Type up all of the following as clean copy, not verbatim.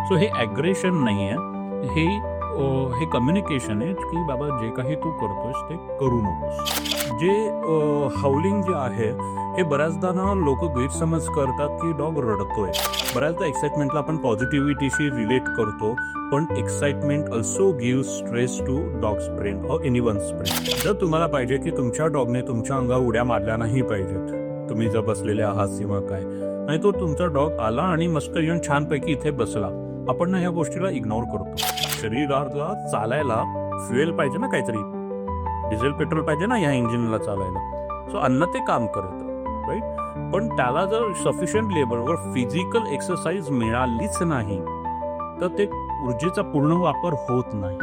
So हे aggression नाही आहे, हे कम्युनिकेशन आहे की बाबा जे काही तू करतोयस ते करू नकोस. जे हाऊलिंग जे आहे हे बऱ्याचदा ना लोक गैरसमज करतात की डॉग रडतोय. बऱ्याचदा एक्साइटमेंटला आपण पॉझिटिव्हिटीशी रिलेट करतो, पण excitement also give stress to dog's brain or anyone's brain. जर तुम्हाला पाहिजे की तुमच्या डॉगने तुमच्या अंगावर उड्या मारल्या नाही पाहिजेत, तुम्ही जर बसलेले आहात किंवा काय, नाही तो तुमचा डॉग आला आणि मस्त येऊन छानपैकी इथे बसला, आपण ना ह्या गोष्टीला इग्नोर करतो. शरीराला चालायला फ्युएल पाहिजे ना, काहीतरी डिझेल पेट्रोल पाहिजे ना या इंजिनला चालायला. सो अन्न ते काम करतं, राईट. पण त्याला जर सफिशियंट लेवलवर फिजिकल एक्सरसाइज मिळालीच नाही तर ते ऊर्जेचा पूर्ण वापर होत नाही.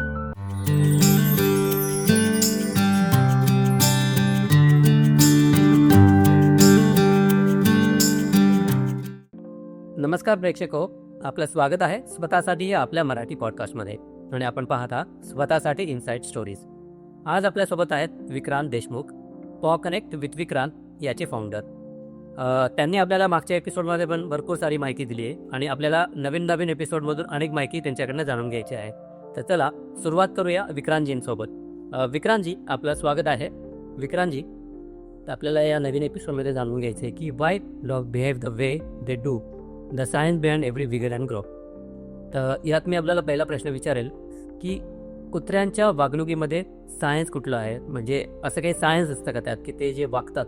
नमस्कार प्रेक्षको, आपलं स्वागत आहे स्वतःसाठी या आपल्या मराठी पॉडकास्टमध्ये आणि आपण पाहता स्वतःसाठी इनसाइड स्टोरीज. आज आपल्यासोबत आहेत विक्रांत देशमुख, पॉ कनेक्ट विथ विक्रांत याचे फाउंडर. त्यांनी आपल्याला मागच्या एपिसोडमध्ये पण भरपूर सारी माहिती दिली आहे आणि आपल्याला नवीन एपिसोडमधून अनेक माहिती त्यांच्याकडनं जाणून घ्यायची आहे. तर चला सुरुवात करूया विक्रांतजींसोबत. विक्रांतजी, आपलं स्वागत आहे. विक्रांतजी, तर आपल्याला या नवीन एपिसोडमध्ये जाणून घ्यायचं आहे की Y dog behave the way they do, the science behind every vigour and grow. तर यात मी आपल्याला पहिला प्रश्न विचारेल की कुत्र्यांच्या वागणुकीमध्ये सायन्स कुठलं आहे, म्हणजे असं काही सायन्स असतं का त्यात की ते जे वागतात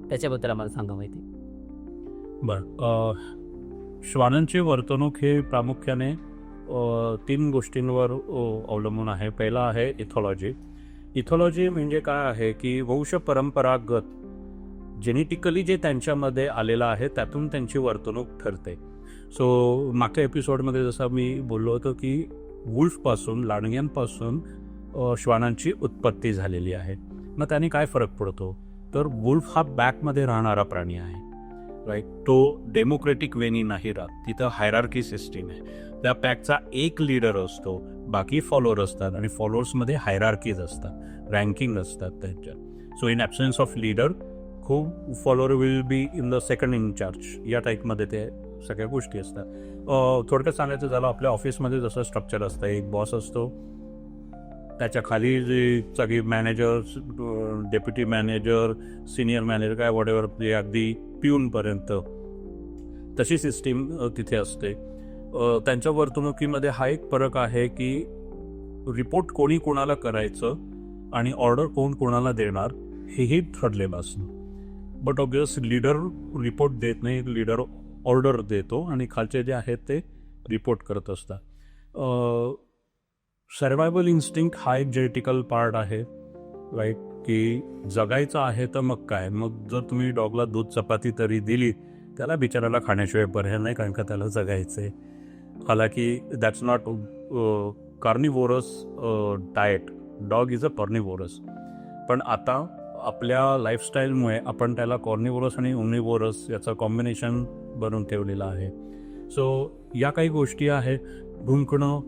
त्याच्याबद्दल आम्हाला सांगा माहिती. बरं, श्वानांची वर्तणूक हे प्रामुख्याने 3 गोष्टींवर अवलंबून आहे. पहिला आहे इथॉलॉजी. इथॉलॉजी म्हणजे काय आहे की वंश परंपरागत जेनेटिकली जे त्यांच्यामध्ये आलेलं आहे त्यातून त्यांची वर्तणूक ठरते. सो मागच्या एपिसोडमध्ये जसं मी बोललो होतो की वुल्फपासून, लांडग्यांपासून श्वानांची उत्पत्ती झालेली आहे. मग त्याने काय फरक पडतो, तर वुल्फ हा बॅकमध्ये राहणारा प्राणी आहे, राईट. तो डेमोक्रेटिक वेनी नाही राहत, तिथं हायरार्की सिस्टीम आहे. त्या पॅकचा एक लीडर असतो, बाकी फॉलोअर असतात आणि फॉलोअर्समध्ये हायरार्कीज असतात, रँकिंग असतात त्यांच्या. So in absence of leader खूप follower will be in the second in charge, या टाईपमध्ये ते सगळ्या गोष्टी असतात. थोडक्यात सांगायचं झालं, आपल्या ऑफिसमध्ये जसं स्ट्रक्चर असतं, एक बॉस असतो, त्याच्या खाली जे सगळी managers, deputy manager, senior manager, काय वॉटेवर, जे अगदी पिऊनपर्यंत, तशी सिस्टीम तिथे असते. त्यांच्या वर्तणुकीमध्ये हा एक फरक आहे की रिपोर्ट कोणी कोणाला करायचं आणि ऑर्डर कोण कोणाला देणार हेही ठरलेलं असतं. बट ऑब्वियस लीडर रिपोर्ट देत नाही, लीडर ऑर्डर देतो आणि खालचे जे आहेत ते रिपोर्ट करत असतात. सर्वायवल इन्स्टिंक्ट हा एक जेनेटिकल पार्ट आहे, राईट, की जगायचं आहे तर मग काय, मग जर तुम्ही डॉगला दूध चपाती तरी दिली, त्याला बिचाराला खाण्याशिवाय पर्याय नाही, कारण का त्याला जगायचं आहे. हालाकी that's not carnivorous diet, dog is a carnivorous. पण आता आपल्या लाईफस्टाईलमुळे आपण त्याला कॉर्निवोरस आणि ओमनिवोरस याचं कॉम्बिनेशन बनवून ठेवलेलं आहे. सो या काही गोष्टी आहेत. भुंकणं,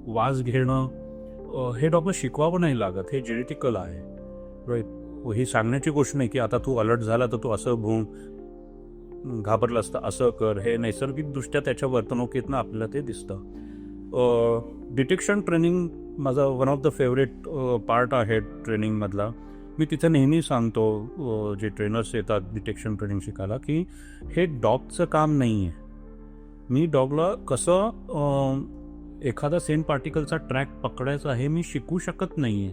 वास घेणं, हे डॉगला शिकवावं नाही लागत, हे जेनेटिकल आहे, राईट. ही सांगण्याची गोष्ट नाही की आता तू अलर्ट झाला तर तू असं भुंक, घाबरलं असतं असं कर, हे नैसर्गिकदृष्ट्या त्याच्या वर्तणुकीतनं आपल्याला ते दिसतं. डिटेक्शन ट्रेनिंग माझा one of the favourite part आहे ट्रेनिंगमधला. मी तिथे नेहमी सांगतो जे ट्रेनर्स येतात डिटेक्शन ट्रेनिंग शिकायला की हे डॉगचं काम नाही आहे. मी डॉगला कसं एखादा सेंट पार्टिकलचा ट्रॅक पकडायचा हे मी शिकू शकत नाही आहे,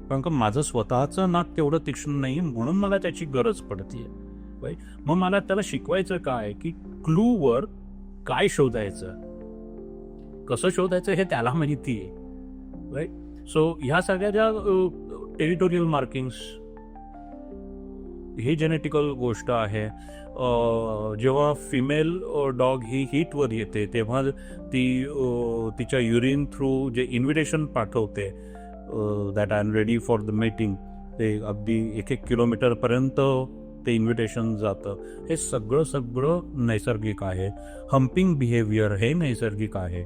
कारण का माझं स्वतःचं नाक तेवढं तीक्ष्ण नाही, म्हणून मला त्याची गरज पडते, राईट. मग मला त्याला शिकवायचं काय की क्लूवर काय शोधायचं, कसं शोधायचं हे त्याला माहिती आहे, राईट. सो ह्या सगळ्या ज्या टेरिटोरियल मार्किंग्स, ही जेनेटिकल गोष्ट आहे. जेव्हा फिमेल डॉग ही हीटवर येते तेव्हा ती तिच्या युरिन थ्रू जे इन्व्हिटेशन पाठवते, that I am ready for the meeting, ते अगदी 1-1 किलोमीटरपर्यंत ते इन्व्हिटेशन जातं. हे सगळं नैसर्गिक आहे. हम्पिंग बिहेवियर हे नैसर्गिक आहे.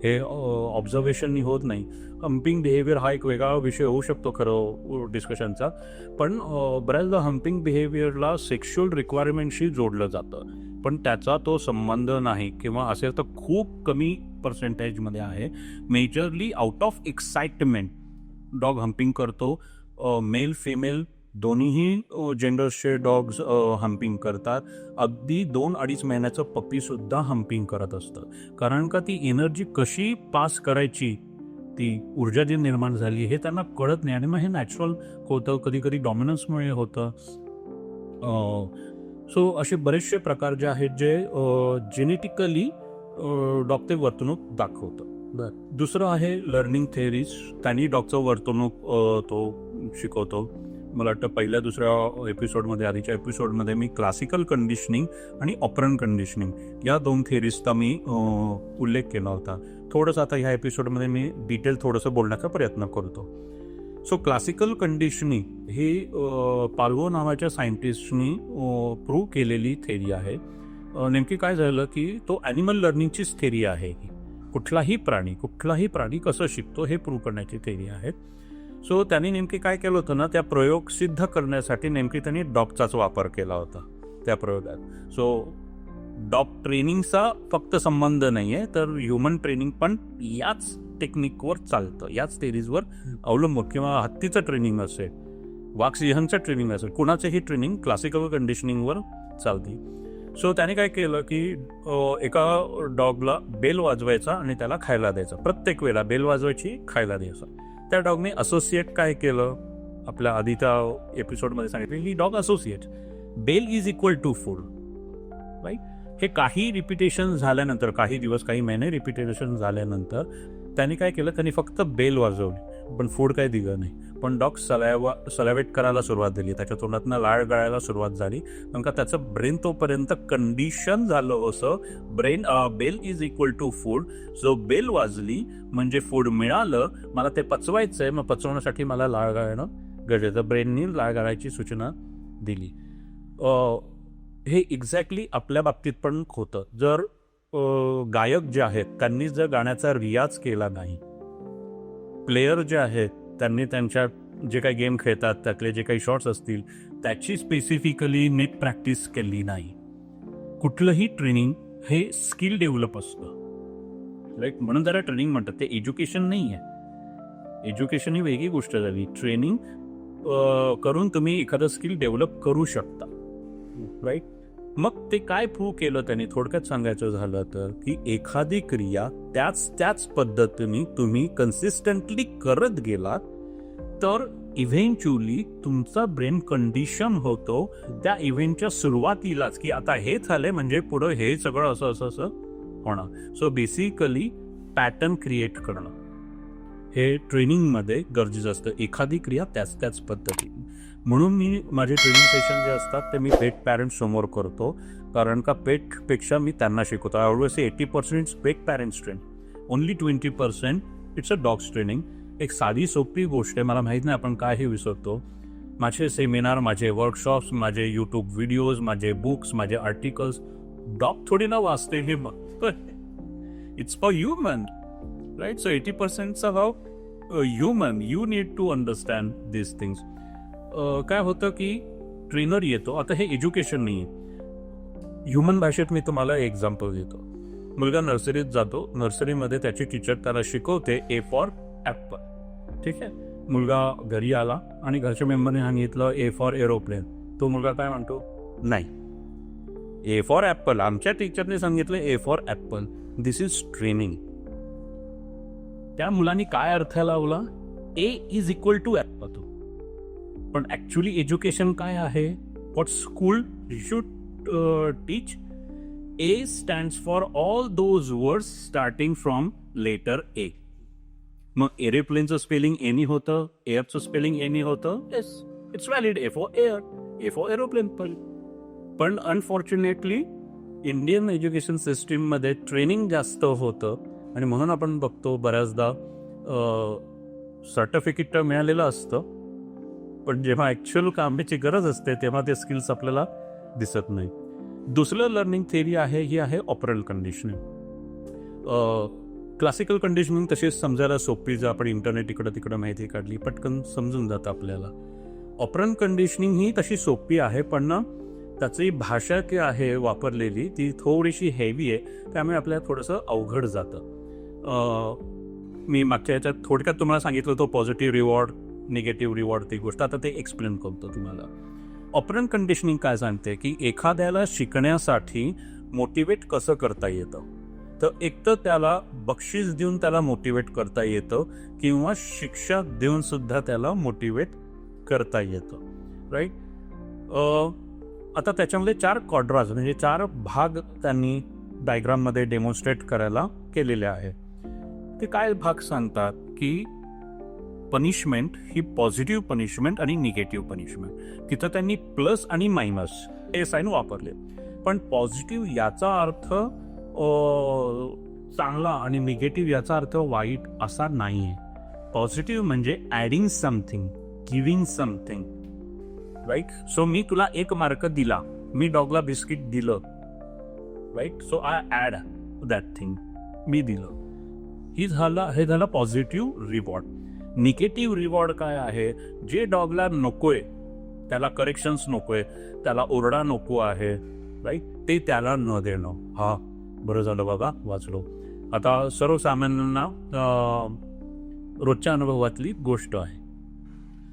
हे ऑब्झर्वेशननी होत नाही. हम्पिंग बिहेवियर हा एक वेगळा विषय होऊ शकतो खरं डिस्कशनचा, पण बऱ्याचदा हम्पिंग बिहेवियरला सेक्शुअल रिक्वायरमेंटशी जोडलं जातं, पण त्याचा तो संबंध नाही, किंवा असेल तर खूप कमी पर्सेंटेजमध्ये आहे. Majorly out of excitement dog humping करतो. मेल फिमेल दोन्हीही जेंडर्सचे डॉग्स हम्पिंग करतात. अगदी 2-2.5 महिन्याचं पप्पीसुद्धा हम्पिंग करत असतं, कारण का ती एनर्जी कशी पास करायची, ती ऊर्जा जी निर्माण झाली हे त्यांना कळत नाही, आणि मग हे नॅचरल होतं, कधी कधी डॉमिनन्समुळे होतं. सो असे बरेचसे प्रकार जे आहेत जे जेनेटिकली डॉग ते वर्तणूक दाखवतं. दुसरं आहे लर्निंग थेअरीज. त्यांनी डॉगचं वर्तणूक तो शिकवतो. मला वाटतं पहिल्या दुसऱ्या एपिसोडमध्ये, आधीच्या एपिसोडमध्ये मी क्लासिकल कंडिशनिंग आणि ऑपरंट कंडिशनिंग या 2 थेअरीजचा मी उल्लेख केला होता. थोडंसं आता ह्या एपिसोडमध्ये मी डिटेल थोडंसं बोलण्याचा प्रयत्न करतो. सो क्लासिकल कंडिशनिंग ही पाल्वो नावाच्या सायंटिस्टनी प्रूव्ह केलेली थेरी आहे. नेमकी काय झालं की तो ॲनिमल लर्निंगचीच थेरी आहे ही. कुठलाही प्राणी कसं शिकतो हे प्रूव्ह करण्याची थेरी आहे. सो त्यांनी नेमकी काय केलं होतं ना, त्या प्रयोग सिद्ध करण्यासाठी नेमकी त्यांनी डॉगचाच वापर केला होता त्या प्रयोगात. सो डॉग ट्रेनिंगचा फक्त संबंध नाही आहे, तर ह्युमन ट्रेनिंग पण याच टेक्निकवर चालतं, याच थेरीजवर अवलंबून. किंवा हत्तीचं ट्रेनिंग असेल, वाघसिंहांचं ट्रेनिंग असेल, कुणाचंही ट्रेनिंग क्लासिकल कंडिशनिंगवर चालते. सो त्याने काय केलं की एका डॉगला बेल वाजवायचा आणि त्याला खायला द्यायचा. प्रत्येक वेळेला बेल वाजवायची, खायला द्यायचं. त्या डॉगने असोसिएट काय केलं, आपल्या आधीच्या एपिसोडमध्ये सांगितलं ही dog associate, bell is equal to food, right. हे काही रिपिटेशन झाल्यानंतर, काही दिवस काही महिने रिपिटेशन झाल्यानंतर त्यांनी काय केलं, त्यांनी फक्त बेल वाजवली, पण फूड काही दिलं नाही. पण डॉग सलॅवेट करायला सुरुवात झाली, त्याच्या तोंडातनं लाळ गळायला सुरुवात झाली, कारण का त्याचं ब्रेन तोपर्यंत कंडिशन झालं असं, brain bell is equal to food. जो बेल वाजली म्हणजे फूड मिळालं, मला ते पचवायचं आहे, मग पचवण्यासाठी मला लाळ गाळणं गरजेचं. ब्रेननी लाळ गाळायची सूचना दिली. हे एक्झॅक्टली आपल्या बाबतीत पण होतं. जर गायक जे आहेत त्यांनी जर गाण्याचा रियाज केला नाही, प्लेयर जे आहेत त्यांनी त्यांच्या जे काही गेम खेळतात त्यातले जे काही शॉट्स असतील त्याची स्पेसिफिकली नीट प्रॅक्टिस केली नाही, कुठलंही ट्रेनिंग हे स्किल डेव्हलप असतं, राईट. म्हणून जरा ट्रेनिंग म्हणतात, ते एज्युकेशन नाही आहे. एज्युकेशन ही वेगळी गोष्ट झाली. ट्रेनिंग करून तुम्ही एखादं स्किल डेव्हलप करू शकता, राईट. मग ते काय प्रूव्ह केलं त्यांनी, थोडक्यात सांगायचं झालं तर की एखादी क्रिया त्याच पद्धतीने तुम्ही कन्सिस्टंटली करत गेलात तर इव्हेंच्युअली तुमचा ब्रेन कंडिशन होतो त्या इव्हेंटच्या सुरुवातीलाच की आता हे झालंय म्हणजे पुढं हे सगळं असं असं असं होणार. सो बेसिकली पॅटर्न क्रिएट करणं हे ट्रेनिंगमध्ये गरजेचं असतं, एखादी क्रिया त्याच पद्धतीने. म्हणून मी माझे ट्रेनिंग सेशन जे असतात ते मी पेट पॅरेंट्स समोर करतो, कारण का पेटपेक्षा मी त्यांना शिकवतो. I always say 80% pet parents train, only 20% it's a dogs training. एक साधी सोपी गोष्ट आहे, मला माहीत नाही आपण काय हे विसरतो. माझे सेमिनार, माझे वर्कशॉप्स, माझे यूट्यूब व्हिडिओज, माझे बुक्स, माझे आर्टिकल्स डॉग थोडी ना वाचते हे बघतोय. It's for human, right. So 80% of human, you need to understand this things. काय होतं की ट्रेनर येतो, आता हे एज्युकेशन नाही आहे, ह्युमन भाषेत मी तुम्हाला एक्झाम्पल देतो. मुलगा नर्सरीत जातो, नर्सरीमध्ये त्याची टीचर त्याला शिकवते ए फॉर ॲपल, ठीक आहे. मुलगा घरी आला आणि घरच्या मेंबरने सांगितलं ए फॉर एरोप्लेन, तो मुलगा काय म्हणतो, नाही, ए फॉर ॲपल, आमच्या टीचरने सांगितलं A for apple. This is training. त्या मुलांनी काय अर्थ लावला, A is equal to apple. पण ॲक्च्युली एज्युकेशन काय आहे, what school should teach, A stands for all those words starting from letter A. मग एरोप्लेनचं स्पेलिंग एनी होतं, एअरचं स्पेलिंग एनी होतं, yes it's valid. A for air, A for aeroplane. पण अनफॉर्च्युनेटली इंडियन एज्युकेशन सिस्टीममध्ये ट्रेनिंग जास्त होतं, आणि म्हणून आपण बघतो बऱ्याचदा सर्टिफिकेट तर मिळालेलं असतं, पण जेव्हा ॲक्च्युअल कामाची गरज असते तेव्हा ते स्किल्स आपल्याला दिसत नाही. दुसरं लर्निंग थेरी आहे, ही आहे ऑपरंट कंडिशनिंग. क्लासिकल कंडिशनिंग तशीच समजायला सोपी, जर आपण इंटरनेट इकडं तिकडं माहिती काढली पटकन समजून जातं आपल्याला. ऑपरंट कंडिशनिंग ही तशी सोपी आहे, पण ना त्याची भाषा की आहे वापरलेली ती थोडीशी हेवी आहे, त्यामुळे आपल्याला थोडंसं अवघड जातं. मी मागच्या याच्यात थोडक्यात तुम्हाला सांगितलं होतं पॉझिटिव्ह रिवॉर्ड, निगेटिव्ह रिवॉर्ड, ती गोष्ट आता ते एक्सप्लेन करतो तुम्हाला. ऑपरंट कंडिशनिंग काय सांगते की एखाद्याला शिकण्यासाठी मोटिवेट कसं करता येतं, तर एक तर त्याला बक्षीस देऊन त्याला मोटिवेट करता येतं किंवा शिक्षा देऊन सुद्धा त्याला मोटिवेट करता येतं, राईट. आता त्याच्यामध्ये 4 क्वाड्राज म्हणजे 4 भाग त्यांनी डायग्राममध्ये डेमॉन्स्ट्रेट करायला केलेले आहे. ते काय भाग सांगतात की पनिशमेंट ही पॉझिटिव्ह पनिशमेंट आणि निगेटिव्ह पनिशमेंट, तिथं त्यांनी प्लस आणि मायनस हे साईन वापरले. पण पॉझिटिव्ह याचा अर्थ चांगला आणि निगेटिव्ह याचा अर्थ वाईट असा नाही आहे. पॉझिटिव्ह म्हणजे adding something, giving something, right. So मी तुला 1 मार्क दिला, मी डॉगला बिस्किट दिलं, right. So I add that thing, मी दिलं, हे झालं पॉझिटिव्ह रिवॉर्ड. निगेटिव्ह रिवॉर्ड काय आहे, जे डॉगला नकोय, त्याला करेक्शन्स नकोय, त्याला ओरडा नको आहे, राईट, ते त्याला न देणं. हा बरं झालं बाबा वाचलो. आता सर्वसामान्यांना रोजच्या अनुभवातली गोष्ट आहे.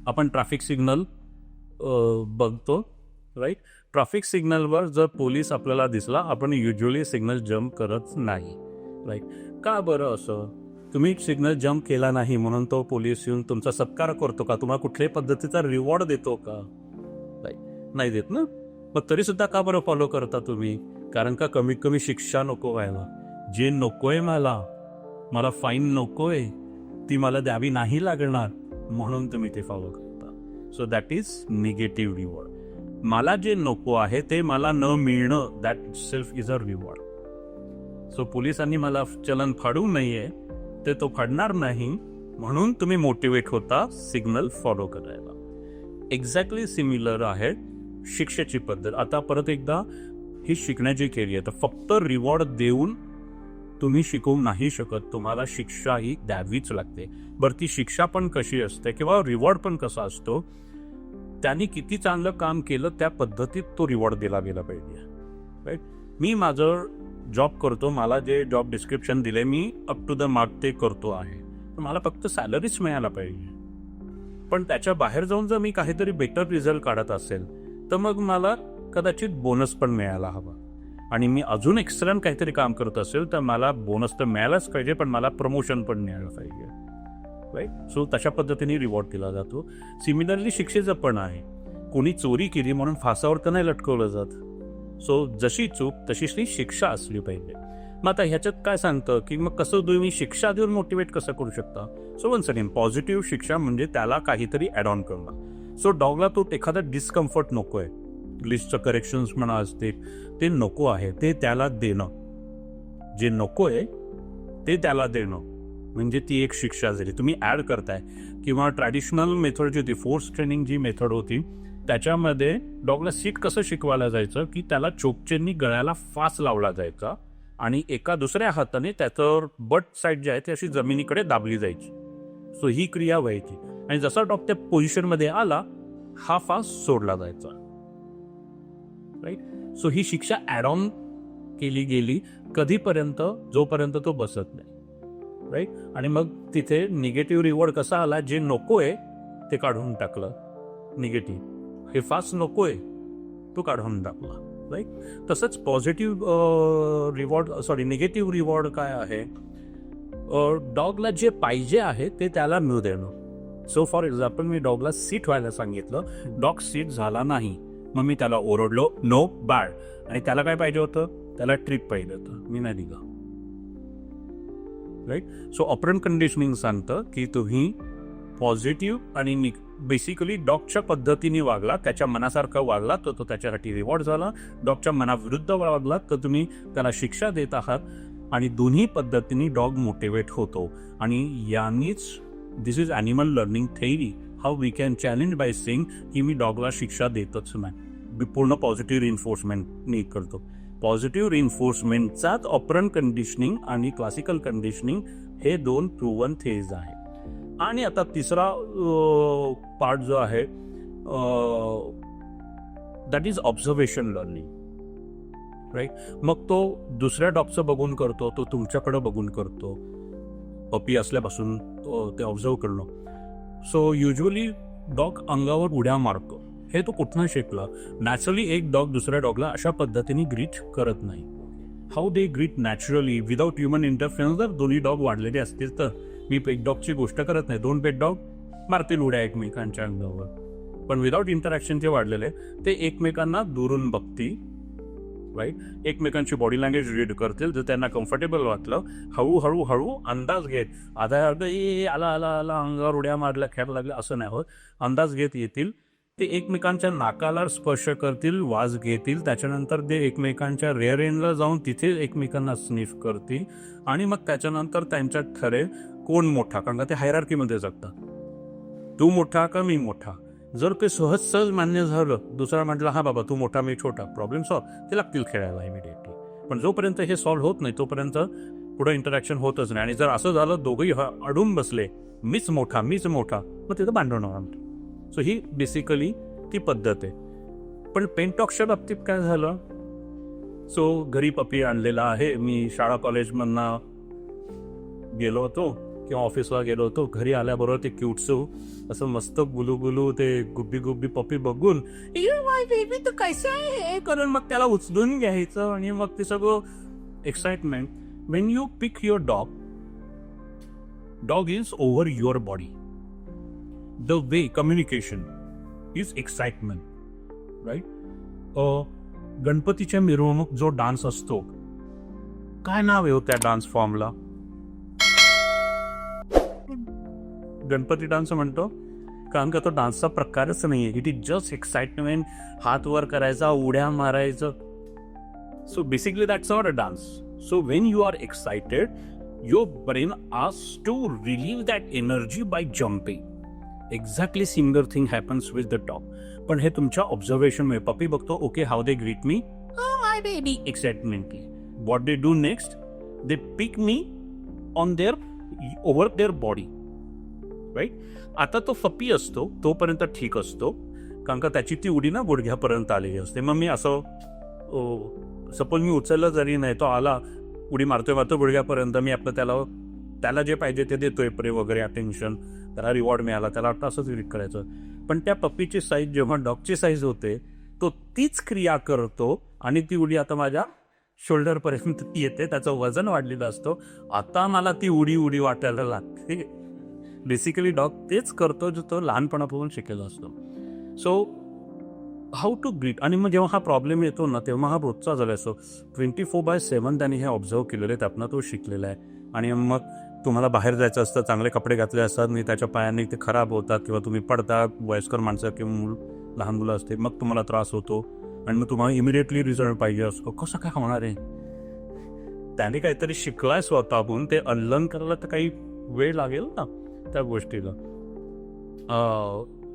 आपण ट्रॅफिक सिग्नल बघतो, राईट. ट्रॅफिक सिग्नलवर जर पोलीस आपल्याला दिसला, आपण युजली सिग्नल जम्प करत नाही, राईट. का बरं असं? तुम्ही सिग्नल जम्प केला नाही म्हणून तो पोलीस येऊन तुमचा सत्कार करतो का? तुम्हाला कुठल्याही पद्धतीचा रिवॉर्ड देतो का? नाही देत ना. मग तरी सुद्धा का बरं फॉलो करता तुम्ही? कारण का कमीत कमी शिक्षा नको व्हायला. जे नकोय मला फाईन नकोय, ती मला द्यावी नाही लागणार म्हणून तुम्ही ते फॉलो करता. So that is negative reward. मला जे नको आहे ते मला न मिळणं, that self is a reward. So पोलिसांनी मला चलन फाडू नये, ते तो फाडणार नाही म्हणून तुम्ही मोटिवेट होता सिग्नल फॉलो करायला. एक्झॅक्टली सिमिलर आहे शिक्षेची पद्धत. आता परत एकदा ही शिकण्याची केली आहे, तर फक्त रिवॉर्ड देऊन तुम्ही शिकवू नाही शकत, तुम्हाला शिक्षा ही द्यावीच लागते. बरं ती शिक्षा पण कशी असते किंवा रिवॉर्ड पण कसा असतो, त्यांनी किती चांगलं काम केलं त्या पद्धतीत तो रिवॉर्ड दिला गेला पाहिजे, राईट. मी माझं जॉब करतो, मला जे जॉब डिस्क्रिप्शन दिले मी अप टू द मार्क ते करतो आहे, तर मला फक्त सॅलरीच मिळायला पाहिजे. पण त्याच्या बाहेर जाऊन जर मी काहीतरी बेटर रिझल्ट काढत असेल तर मग मला कदाचित बोनस पण मिळायला हवा. आणि मी अजून एक्सलंट काहीतरी काम करत असेल तर मला बोनस तर मिळायलाच पाहिजे, पण मला प्रमोशन पण मिळायला पाहिजे, राईट. सो तशा पद्धतीने रिवॉर्ड दिला जातो. सिमिलरली शिक्षेचं पण आहे. कोणी चोरी केली म्हणून फासावर तर नाही लटकवलं जात. सो जशी चूक तशी शिक्षा असली पाहिजे. मग आता ह्याच्यात काय सांगतं की मग कसं तुम्ही शिक्षा देऊन मोटिवेट कसं करू शकता. सो वन्स अगेन पॉझिटिव्ह शिक्षा म्हणजे त्याला काहीतरी ॲड ऑन करणं. सो डॉगला तो एखादा डिस्कम्फर्ट नको आहे, लिस्टचं करेक्शन्स म्हणा असते ते नको आहे, ते त्याला देणं. जे नको आहे ते त्याला देणं म्हणजे ती एक शिक्षा झाली. तुम्ही ॲड करताय. किंवा ट्रॅडिशनल मेथड जी होती, फोर्स ट्रेनिंग जी मेथड होती, त्याच्यामध्ये डॉगला सीट कसं शिकवायला जायचं की त्याला चोपचेननी गळ्याला फास लावला जायचा आणि एका दुसऱ्या हाताने त्याच्यावर बट साईड जी आहे ती अशी जमिनीकडे दाबली जायची. सो ही क्रिया व्हायची आणि जसा डॉग त्या पोझिशनमध्ये आला हा फास सोडला जायचा, राईट. सो ही शिक्षा ॲड ऑन केली गेली कधीपर्यंत, जोपर्यंत तो बसत नाही, राईट. आणि मग तिथे निगेटिव्ह रिवॉर्ड कसा आला, जे नकोय ते काढून टाकलं. निगेटिव्ह हे फास्ट नकोय तो काढून टाकला, राईट. तसंच पॉझिटिव्ह निगेटिव्ह रिवॉर्ड काय आहे, डॉगला जे पाहिजे आहे ते त्याला मिळू देणं. सो फॉर एक्झाम्पल मी डॉगला सीट व्हायला सांगितलं, डॉग सीट झाला नाही, मग मी त्याला ओरडलो नो बॅड, आणि त्याला काय पाहिजे होतं, त्याला ट्रिप पाहिजे होतं, मी नाही दिलं, राईट. सो ऑपरंट कंडिशनिंग सांगतं की तुम्ही पॉझिटिव्ह आणि बेसिकली डॉगच्या पद्धतीने वागला, त्याच्या मनासारखं वागला तर तो त्याच्यासाठी रिवॉर्ड झाला. डॉगच्या मनाविरुद्ध वागला तर तुम्ही त्याला शिक्षा देत आहात. आणि दोन्ही पद्धतीने डॉग मोटिवेट होतो. आणि यानीच this is animal learning theory, how we can challenge by saying की मी डॉगला शिक्षा देतच नाही, पूर्ण पॉझिटिव्ह रिइन्फोर्समेंट करतो. पॉझिटिव्ह रिइन्फोर्समेंटचाच ऑपरंट कंडिशनिंग आणि क्लासिकल कंडिशनिंग हे 2 प्रूव्हन थेज आहे. आणि आता तिसरा पार्ट जो आहे that is observation learning, right. मग तो दुसऱ्या डॉगचं बघून करतो, तो तुमच्याकडं बघून करतो, पपी असल्यापासून ते ऑब्झर्व करणं. सो युजली डॉग अंगावर उड्या मारतो, हे तो कुठनं शिकला. नॅचरली एक डॉग दुसऱ्या डॉगला अशा पद्धतीने ग्रीट करत नाही. How they greet naturally without human interference. जर दोन्ही डॉग वाढलेले असतील तर, मी पेट डॉगची गोष्ट करत नाही, 2 पेट डॉग मारतील उड्या एकमेकांच्या अंगावर, पण विदाउट इंटरॅक्शनचे वाढलेले ते एकमेकांना दुरून बघतील, राईट. एकमेकांची बॉडी लँग्वेज रीड करतील. जर त्यांना कम्फर्टेबल वाटलं हळूहळू हळू अंदाज घेत, आधा आला आला आला अंगावर उड्या मारल्या खेळायला लागल्या असं नाही होत. अंदाज घेत येतील, ते एकमेकांच्या नाकाला स्पर्श करतील, वास घेतील, त्याच्यानंतर ते एकमेकांच्या रेअर एंडला जाऊन तिथे एकमेकांना स्निफ करतील आणि मग त्याच्यानंतर त्यांच्यात ठरेल कोण मोठा, कारण का ते हायरार्कीमध्ये जगतात. तू मोठा का मी मोठा. जर ते सहज मान्य झालं, दुसरा म्हटलं हा बाबा तू मोठा मी छोटा, प्रॉब्लेम सॉल्व्ह, ते लागतील खेळायला इमिडिएटली. पण जोपर्यंत हे सॉल्व्ह होत नाही तोपर्यंत पुढे इंटरॅक्शन होतच नाही. आणि जर असं झालं दोघंही अडून बसले मीच मोठा मग तिथं भांडण होणार. सो ही बेसिकली ती पद्धत आहे. पण पेंटॉक्सच्या बाबतीत काय झालं, सो घरी पपी आणलेला आहे, मी शाळा कॉलेजमधनं गेलो होतो किंवा ऑफिसला गेलो होतो, घरी आल्याबरोबर ते क्यूटसू असं मस्त गुलू ते गुब्बी गुब्बी पपी बघून माय बेबी तर कैसे आहे हे करून मग त्याला उचलून घ्यायचं आणि मग ते सगळं excitement. When you pick your dog is over your body. The way communication is excitement, right. गणपतीच्या मिरवणूक जो डान्स असतो, काय नाव आहे त्या डान्स फॉर्मला, गणपती डान्स म्हणतो, कारण का तो डान्सचा प्रकारच नाहीये. इट इज जस्ट एक्साइटमेंट, हात वर करायचा, उड्या मारायचं. So basically that's not a dance. So when you are excited your brain asks to relieve that energy by jumping. Exactly similar thing happens with the dog. पण हे तुमच्या ऑब्झर्वेशनमुळे puppy बघतो, okay how they greet me, my baby, excitementally. What they do next, they pick me on their over their body, right. आता तो पपी असतो तोपर्यंत ठीक असतो, कारण का त्याची ती उडी ना गुडघ्यापर्यंत आलेली असते. मग मी असं सपोज मी उचललं जरी नाही, तो आला उडी मारतोय गुडघ्यापर्यंत, मी आपलं त्याला जे पाहिजे ते देतोय, प्रे वगैरे, अटेन्शन, त्याला रिवॉर्ड मिळाला, त्याला वाटतं असंच ट्रीट करायचं. पण त्या पप्पीची साईज जेव्हा डॉगची साईज होते, तो तीच क्रिया करतो आणि ती उडी आता माझ्या शोल्डरपर्यंत येते, त्याचं वजन वाढलेलं असतं, आता मला ती उडी वाटायला लागते. बेसिकली डॉग तेच करतो जो तो लहानपणापासून शिकेला असतो. So how to greet. आणि मग जेव्हा हा प्रॉब्लेम येतो ना, तेव्हा हा रोजचा झाला असतो. 24/7 त्याने हे ऑब्झर्व केलेलं आहे, त्यातनं तो शिकलेला आहे. आणि मग तुम्हाला बाहेर जायचं असतं, चांगले कपडे घातले असतात नाही, त्याच्या पायाने ते खराब होतात किंवा तुम्ही पडता, वयस्कर माणसं किंवा लहान मुलं असते, मग तुम्हाला त्रास होतो आणि मग तुम्हाला इमिडिएटली रिझल्ट पाहिजे असतो. कसं काय होणार आहे, त्याने काहीतरी शिकलाय स्वतःहून, ते अनलर्न करायला तर काही वेळ लागेल ना त्या गोष्टीला.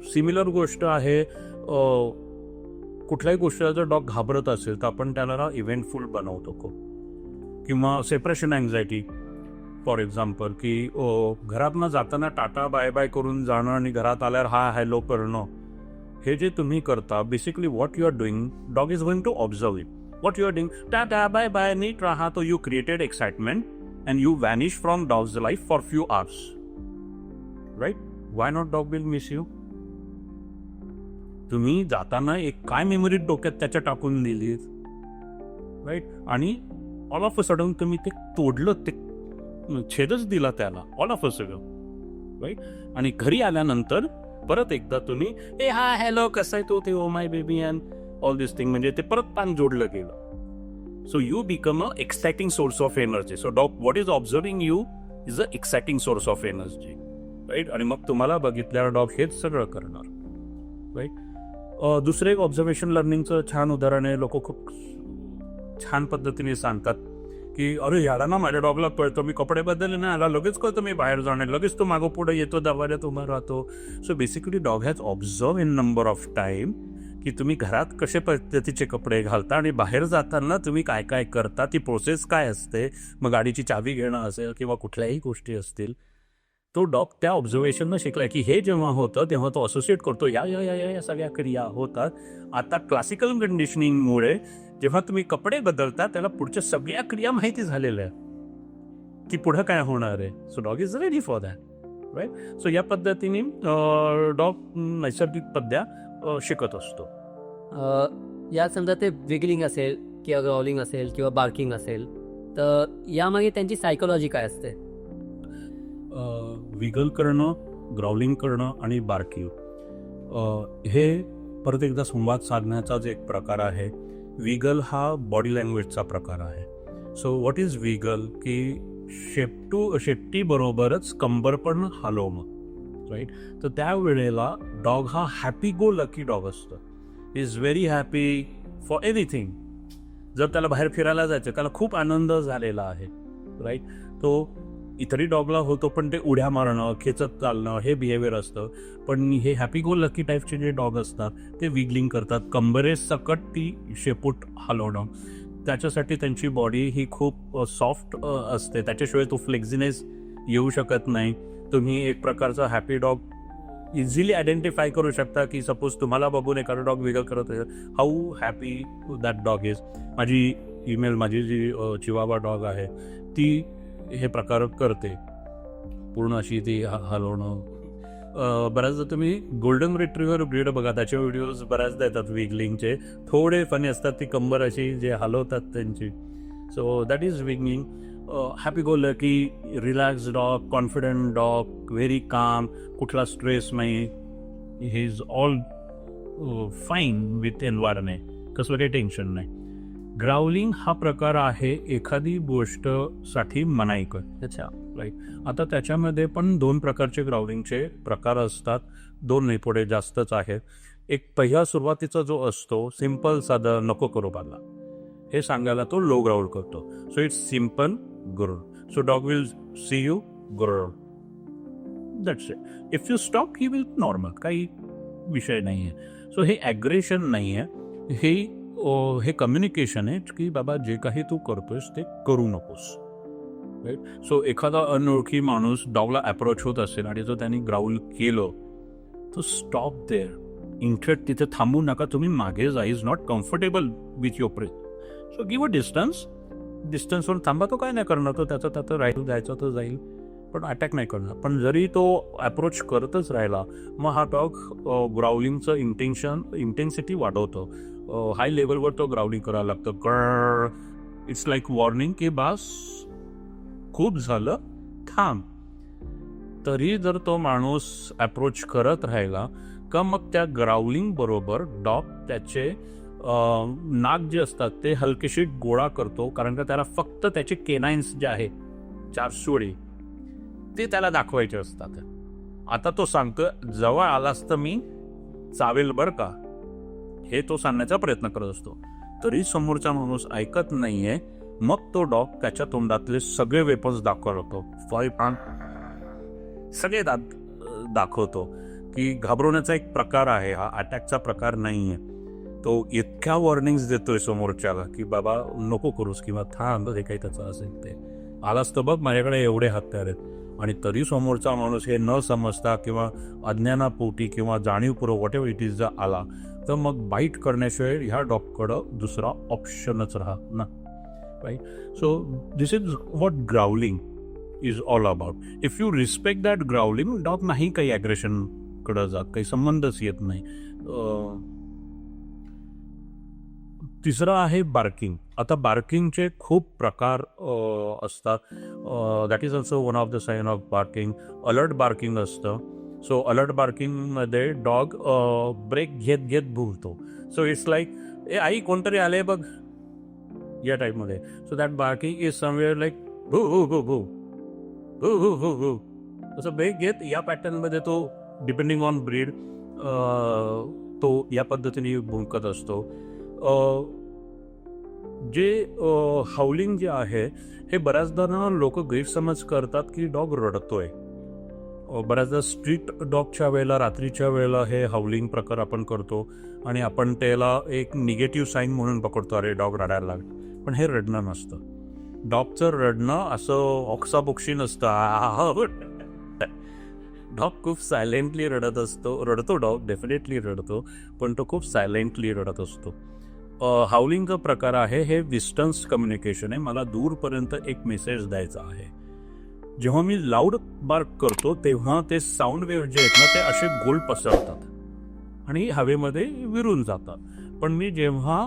सिमिलर गोष्ट आहे, कुठल्याही गोष्टीला जर डॉग घाबरत असेल तर आपण त्याला इव्हेंटफुल बनवतो खूप. किंवा सेपरेशन अँझायटी फॉर एक्झाम्पल, की घरातनं जाताना टाटा बाय बाय करून जाणं आणि घरात आल्यावर हा हॅलो करणं, हे जे तुम्ही करता, basically what you are doing, dog is going to observe it. What you are doing, tata bye bye, नीट राहा, तो you created excitement and you vanish from dog's life for few hours, right. Why not dog will miss you. तुम्ही जाताना एक काय memory डोक्यात त्याच्या टाकून दिली, राईट. आणि ऑल ऑफ अ सडन तुम्ही ते तोडलं, ते छेदच दिला त्याला, all of a sudden, right. आणि घरी आल्यानंतर परत एकदा तुम्ही ए हा हॅलो कसं आहे तो, ते oh my baby and all this thing, म्हणजे ते परत पान जोडलं गेलं. So you become a exciting source of energy. So dog what is observing you is a exciting source of energy, right. आणि मग तुम्हाला बघितल्यावर डॉग हेच सगळं करणार, राईट. दुसरं एक ऑब्झर्वेशन लर्निंगचं छान उदाहरण आहे, लोक खूप छान पद्धतीने सांगतात की अरे याला ना माझ्या डॉगला कळतं, मी कपडे बदलले ना याला लगेच कळतं मी बाहेर जाणार, लगेच तो मागं पुढे येतो, दरवाज्यात उभा राहतो. So basically dog has observe in number of time की तुम्ही घरात कशा पद्धतीचे कपडे घालता आणि बाहेर जाताना तुम्ही काय काय करता, ती प्रोसेस काय असते, मग गाडीची चावी घेणं असेल किंवा कुठल्याही गोष्टी असतील, तो डॉग त्या ऑब्झर्वेशननं शिकलाय की हे जेव्हा होतं तेव्हा तो असोसिएट करतो या या या या या सगळ्या क्रिया होतात. आता क्लासिकल कंडिशनिंगमुळे जेव्हा तुम्ही कपडे बदलता त्याला पुढच्या सगळ्या क्रिया माहिती झालेल्या आहेत की पुढं काय होणार आहे. So dog is ready for that, right. So या पद्धतीने डॉग नैसर्गिकपद्या शिकत असतो. या समजा ते विगलिंग असेल किंवा ग्राउलिंग असेल किंवा बार्किंग असेल, तर यामागे त्यांची सायकोलॉजी काय असते? विगल करणं, ग्राउलिंग करणं आणि बार्किंग हे परत एकदा संवाद साधण्याचाच एक प्रकार आहे. विगल हा बॉडी लँग्वेजचा प्रकार आहे. सो व्हॉट इज विगल, की शेपटीबरोबरच कंबर पण हलवणं, राईट. तर त्यावेळेला डॉग हा हॅपी गो लकी डॉग असतो. Is very happy for anything. जर त्याला बाहेर फिरायला जायचं, त्याला खूप आनंद झालेला आहे, राईट. तो इतरही डॉगला होतो, पण ते उड्या मारणं, खेचत चालणं हे बिहेवियर असतं. पण हे हॅपी गो लकी टाईपचे जे डॉग असतात ते विगलिंग करतात, कंबरेसकट ती शेपूट हलवणं. त्याच्यासाठी त्यांची बॉडी ही खूप सॉफ्ट असते, त्याच्याशिवाय तो फ्लेक्झिनेस येऊ शकत नाही. तुम्ही एक प्रकारचा हॅपी डॉग इझिली आयडेंटिफाय करू शकता की सपोज तुम्हाला बघून एखादा डॉग विगल करत असेल, how happy that dog is. माझी जी चिवावा डॉग आहे ती हे प्रकार करते, पूर्ण अशी ती हलवणं. बऱ्याचदा तुम्ही गोल्डन रिट्रीव्हर ब्रीड बघा, त्याचे व्हिडिओज बऱ्याचदा येतात विगलिंगचे, थोडे फनी असतात. ती कंबर अशी जे हलवतात त्यांची. So that is wiggling. Happy go lucky, relax dog, confident dog, very calm, कुठला स्ट्रेस नाही, he is all fine with environment, कसलं काही टेन्शन नाही. ग्राउलिंग हा प्रकार आहे एखादी गोष्टसाठी मनाई कर. अच्छा, राईट. आता त्याच्यामध्ये पण 2 प्रकारचे ग्राउलिंगचे प्रकार असतात, 2 नाही पुढे जास्तच आहेत. एक पहिला सुरुवातीचा जो असतो सिम्पल, साधं, नको करू मला हे सांगायला तो लो ग्राउल करतो. So it's simple growl. So dog will see you growl, that's it. If you stop he will normal, काही विषय नाही आहे. सो हे ॲग्रेशन नाही आहे, हे कम्युनिकेशन आहे की बाबा जे काही तू करतोयस ते करू नकोस, राईट. सो एखादा अनोळखी माणूस डॉगला अप्रोच होत असेल आणि जर त्यांनी ग्राउल केलं तर स्टॉप देअर. इनफॅक्ट तिथे थांबू नका, तुम्ही मागे जा. Is not comfortable with your breath. So give a डिस्टन्सवर थांबा. तो काय नाही करणार, तो त्याचं राहील, जायचं तर जाईल, पण अटॅक नाही करणार. पण जरी तो अप्रोच करतच राहिला मग हा डॉग ग्राउलिंगचं इंटेन्सिटी वाढवतो. हाय लेवलवर तो ग्राउलिंग करायला लागतं. गर, इट्स लाईक वॉर्निंग की बास खूप झालं, थांब. तरी जर तो माणूस अप्रोच करत राहिला का मग त्या ग्राउलिंग बरोबर डॉग त्याचे नाक जे असतात ते हलकेशी गोळा करतो, कारण का त्याला फक्त त्याचे केनाइन्स जे आहे 4 सुळे ते त्याला दाखवायचे असतात. आता तो सांगतो जवळ आलास तर मी चावेल बर का, हे तो सांगण्याचा प्रयत्न करत असतो. तरी समोरचा माणूस ऐकत नाहीये. मग तो डॉग त्याच्या तोंडातले सगळे वेपन्स दाखवतो, सगळे दाखवतो की घाबरवण्याचा एक प्रकार आहे हा, अटॅकचा प्रकार नाहीये. तो इतक्या वॉर्निंग्स देतोय समोरच्याला की बाबा नको करूस किंवा थांब, हे काही त्याचं असेल ते. आलास तर बघ माझ्याकडे एवढे हत्यार आहेत. आणि तरी समोरचा माणूस हे न समजता किंवा अज्ञानापोटी किंवा जाणीवपूर्वक व्हॉट एव्हर इट इज जर आला तर मग बाईट करण्याशिवाय ह्या डॉगकडं दुसरा ऑप्शनच राहत ना, right. So this is what growling is all about. If you respect that growling, dog नाही काही ॲग्रेशनकडं जात, काही संबंधच येत नाही. तिसरं आहे बार्किंग. आता बार्किंगचे खूप प्रकार असतात. That is also one of the sign of barking. Alert barking असतं. सो अलर्ट बार्किंगमध्ये डॉग ब्रेक घेत घेत भुंकतो. सो इट्स लाईक ए आई कोणतरी आले बघ, या टाईपमध्ये. So that barking is somewhere like भू भू भू भू भू भू भू भू, असं ब्रेक घेत या पॅटर्नमध्ये तो डिपेंडिंग ऑन ब्रीड तो या पद्धतीने भुंकत असतो. जे हाऊलिंग जे आहे हे बऱ्याचदा ना लोक गैरसमज करतात की डॉग रडतोय. बऱ्याचदा स्ट्रीट डॉगच्या वेळेला रात्रीच्या वेळेला हे हाऊलिंग प्रकार आपण करतो आणि आपण त्याला एक निगेटिव्ह साईन म्हणून पकडतो, अरे डॉग रडायला लागलं. पण हे रडणं नसतं. डॉगचं रडणं असं ऑक्साबोक्शी नसतं. डॉग खूप सायलेंटली रडतो डॉग डेफिनेटली रडतो, पण तो खूप सायलेंटली रडत असतो. हाऊलिंगचा प्रकार आहे, हे डिस्टन्स कम्युनिकेशन आहे. मला दूरपर्यंत एक मेसेज द्यायचा आहे. जेव्हा मी लाऊड बार्क करतो तेव्हा ते साऊंड वेव्ह जे आहेत ना ते असे गोल पसरतात आणि हवेमध्ये विरून जातात. पण मी जेव्हा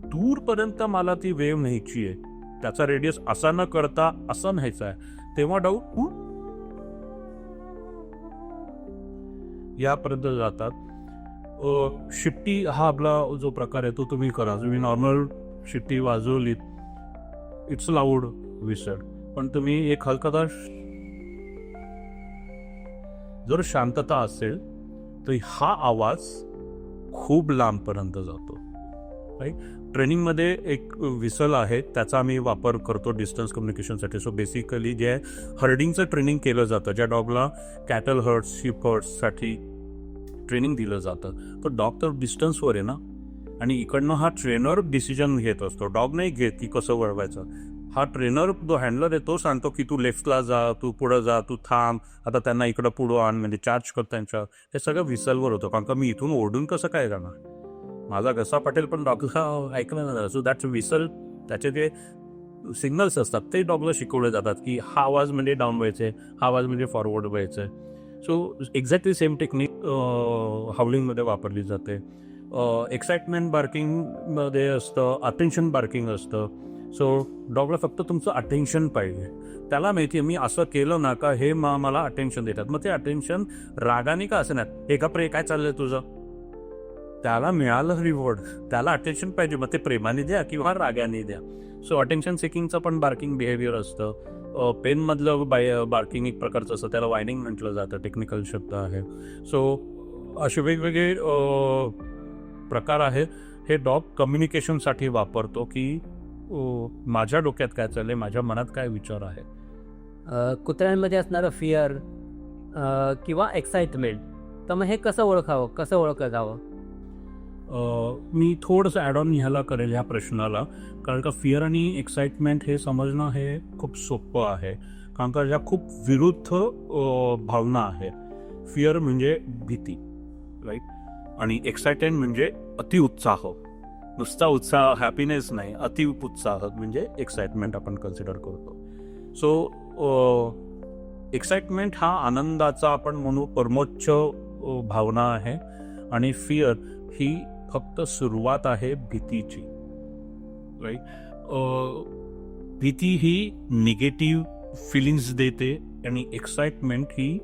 दूरपर्यंत मला ती वेव्ह न्यायची आहे, त्याचा रेडियस असा न करता असा न्यायचा आहे, तेव्हा डॉग यापर्यंत जातात. शिट्टी हा आपला जो प्रकार आहे तो तुम्ही करा. तुम्ही नॉर्मल शिट्टी वाजवलीत, इट्स लाऊड विसड. पण तुम्ही एक हलकासा जर शांतता असेल तर हा आवाज खूप लांबपर्यंत जातो. राईट. ट्रेनिंगमध्ये एक विसल आहे, त्याचा आम्ही वापर करतो डिस्टन्स कम्युनिकेशनसाठी. सो बेसिकली जे हर्डिंगचं ट्रेनिंग केलं जातं, ज्या डॉगला कॅटल हर्ड्स, शीप हर्ड्ससाठी ट्रेनिंग दिलं जातं, तो डॉग तर डिस्टन्सवर आहे ना, आणि इकडनं हा ट्रेनर डिसिजन घेत असतो. डॉग नाही घेत की कसं वळवायचं. हा ट्रेनर जो हँडलर आहे तो सांगतो की तू लेफ्टला जा, तू पुढं जा, तू थांब, आता त्यांना इकडं पुढं आण, म्हणजे चार्ज कर त्यांच्या. हे सगळं विसलवर होतं, कारण का मी इथून ओढून कसं काय करणार, माझा घसा पटेल पण डॉगला ऐकलं नाही. So that's whistle. त्याचे जे सिग्नल्स असतात ते डॉगला शिकवले जातात की हा आवाज म्हणजे डाऊन व्हायचे, हा आवाज म्हणजे फॉरवर्ड व्हायचं. सो एक्झॅक्टली सेम टेक्निक हाऊलिंगमध्ये वापरली जाते. एक्साइटमेंट बार्किंगमध्ये असतं, अटेन्शन बार्किंग असतं. सो डॉगला फक्त तुमचं अटेन्शन पाहिजे. त्याला माहिती आहे मी असं केलं ना का हे मला अटेन्शन देतात. मग ते अटेन्शन रागाने का असं नाही, हे का काय चाललंय तुझं, त्याला मिळालं रिवॉर्ड, त्याला अटेन्शन पाहिजे, मग ते प्रेमाने द्या किंवा रागाने द्या. सो अटेन्शन सेकिंगचं पण बार्किंग बिहेवियर असतं. पेनमधलं बार्किंग एक प्रकारचं असतं, त्याला वायनिंग म्हटलं जातं, टेक्निकल शब्द आहे. सो असे वेगवेगळे प्रकार आहेत. हे डॉग कम्युनिकेशनसाठी वापरतो की माझ्या डोक्यात काय चाललंय, माझ्या मनात काय विचार आहे. कुत्र्यांमध्ये असणारं फिअर किंवा एक्साइटमेंट, तर मग हे कसं ओळखावं, कसं ओळखलं जावं? मी थोडंसं ॲड ऑन ह्याला करेल ह्या प्रश्नाला, कारण का फिअर आणि एक्साइटमेंट हे समजणं हे खूप सोपं आहे, कारण का ज्या खूप विरुद्ध भावना आहे. फिअर म्हणजे भीती, राईट, आणि एक्साइटमेंट म्हणजे अतिउत्साह. नुसता उत्साह, हॅपीनेस नाही, अति उत्साह म्हणजे एक्साइटमेंट आपण कन्सिडर करतो. सो एक्साइटमेंट हा आनंदाचा आपण म्हणू परमोच्च भावना आहे, आणि फिअर ही फक्त सुरुवात आहे भीतीची, राईट. भीती ही निगेटिव्ह फिलिंग्स देते आणि एक्साइटमेंट ही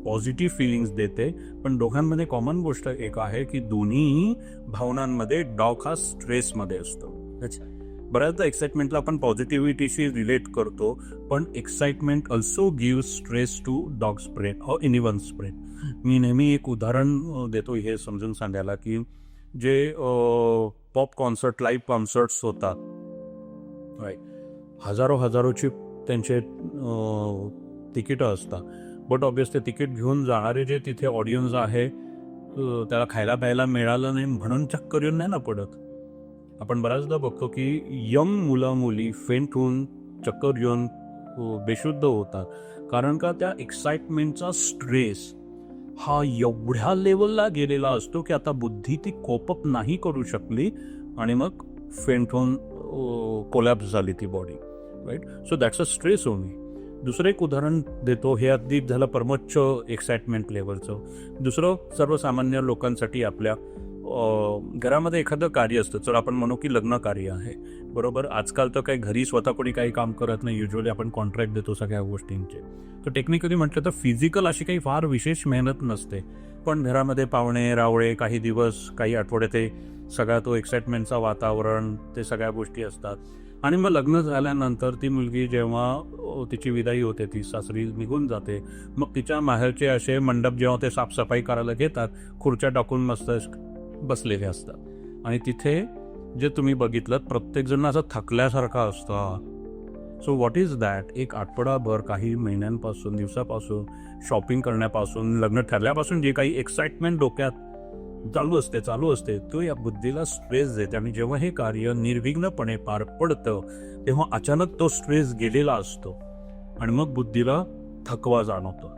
पॉझिटिव्ह फिलिंग्स देते. पण दोघांमध्ये कॉमन गोष्ट एक आहे की दोन्ही भावनांमध्ये डॉग हा स्ट्रेसमध्ये असतो. अच्छा. बऱ्याचदा एक्साइटमेंटला आपण पॉझिटिव्हिटीशी रिलेट करतो, पण excitement also give stress to dog's brain or anyone's brain. मी नेहमी एक उदाहरण देतो हे समजून सांगायला की जे पॉप कॉन्सर्ट, लाईव्ह कॉन्सर्ट्स होतात, राईट, हजारोची त्यांचे तिकीटं असतात. बट ऑब्वियसली तिकीट घेऊन जाणारे जे तिथे ऑडियन्स आहे, त्याला खायला प्यायला मिळालं नाही म्हणून चक्कर येऊन नाही ना पडत. आपण बऱ्याचदा बघतो की यंग मुलं मुली फेंट होऊन चक्कर येऊन बेशुद्ध होतात, कारण का त्या एक्साइटमेंटचा स्ट्रेस हा एवढ्या लेवलला गेलेला असतो की आता बुद्धी ती कोपअप नाही करू शकली आणि मग फेंट होऊन कोलॅप्स झाली ती body, right. So that's a stress only. दुसरं एक उदाहरण देतो, हे अगदी झालं परमोच्च एक्साइटमेंट लेवलचं. दुसरं सर्वसामान्य लोकांसाठी आपल्या घरामध्ये एखादं कार्य असतं, तर आपण म्हणू की लग्न कार्य आहे, बरोबर. आजकाल तर काही घरी स्वतः कोणी काही काम करत नाही, युजली आपण कॉन्ट्रॅक्ट देतो सगळ्या गोष्टींचे. तर टेक्निकली म्हटलं तर फिजिकल अशी काही फार विशेष मेहनत नसते, पण घरामध्ये पाहुणे रावळे काही दिवस, काही आठवडे, ते सगळा तो एक्साइटमेंटचा वातावरण, ते सगळ्या गोष्टी असतात. आणि मग लग्न झाल्यानंतर ती मुलगी जेव्हा तिची विदाई होते, ती सासरी निघून जाते, मग तिच्या माहेरचे असे मंडप जेव्हा ते साफसफाई करायला घेतात, खुर्च्या टाकून मस्त बसलेले असतात, आणि तिथे जे तुम्ही बघितलं प्रत्येकजण असं थकल्यासारखा असतं, सो व्हॉट इज दॅट? एक आठवडाभर काही महिन्यांपासून दिवसापासून शॉपिंग करण्यापासून लग्न ठरल्यापासून जे काही एक्साइटमेंट डोक्यात चालू असते तो या बुद्धीला स्ट्रेस देते. आणि जेव्हा हे कार्य निर्विघ्नपणे पार पडतं तेव्हा अचानक तो स्ट्रेस गेलेला असतो आणि मग बुद्धीला थकवा जाणवतो.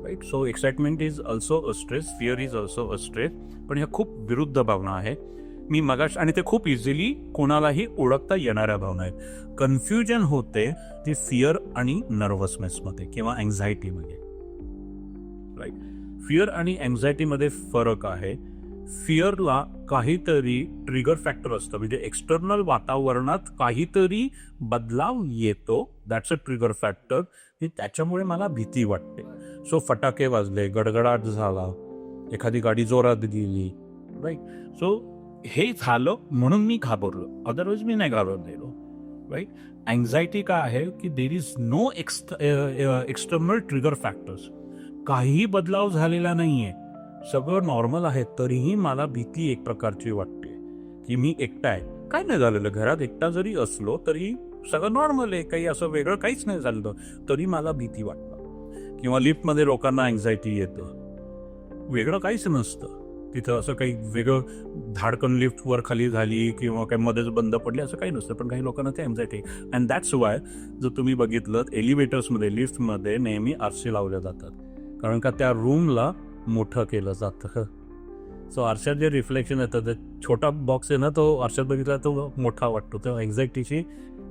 Right. So excitement is also a stress, fear is also a stress. पण ह्या खूप विरुद्ध भावना आहे. मी मगाशी, आणि ते खूप इझिली कोणालाही ओळखता येणाऱ्या भावना आहेत. कन्फ्युजन होते ती फिअर आणि नर्वसनेसमध्ये किंवा अँझायटीमध्ये. राईट. फिअर आणि अँझायटीमध्ये फरक आहे. फिअरला काहीतरी ट्रिगर फॅक्टर असतं, म्हणजे एक्सटर्नल वातावरणात काहीतरी बदलाव येतो, दॅट्स अ ट्रिगर फॅक्टर, की त्याच्यामुळे मला भीती वाटते. सो फटाके वाजले, गडगडाट झाला, एखादी गाडी जोरात गेली, राईट. सो हे झालं म्हणून मी घाबरलो, अदरवाईज मी नाही घाबरलेलो. राईट. अँझायटी काय आहे की there is no external trigger factors. काहीही बदलाव झालेला नाहीये, सगळं नॉर्मल आहे, तरीही मला भीती एक प्रकारची वाटते की मी एकटा आहे. काय नाही झालेलं, घरात एकटा जरी असलो तरी सगळं नॉर्मल आहे, काही असं वेगळं काहीच नाही झालं, तरी मला भीती वाटतं. किंवा लिफ्टमध्ये लोकांना अँझायटी येतं, वेगळं काहीच नसतं तिथं, असं काही वेगळं धाडकन लिफ्ट वर खाली झाली किंवा काही मध्येच बंद पडली असं काही नसतं, पण काही लोकांना ते अँझायटी. अँड दॅट्स वाय जर तुम्ही बघितलं एलिव्हेटर्समध्ये, लिफ्टमध्ये नेहमी आरसे लावले जातात, कारण का त्या रूमला मोठं केलं जातं. सो आरशात जे रिफ्लेक्शन येतं, ते छोटा बॉक्स आहे ना, तो आरशात बघितला तो मोठा वाटतो, तेव्हा अँझायटीशी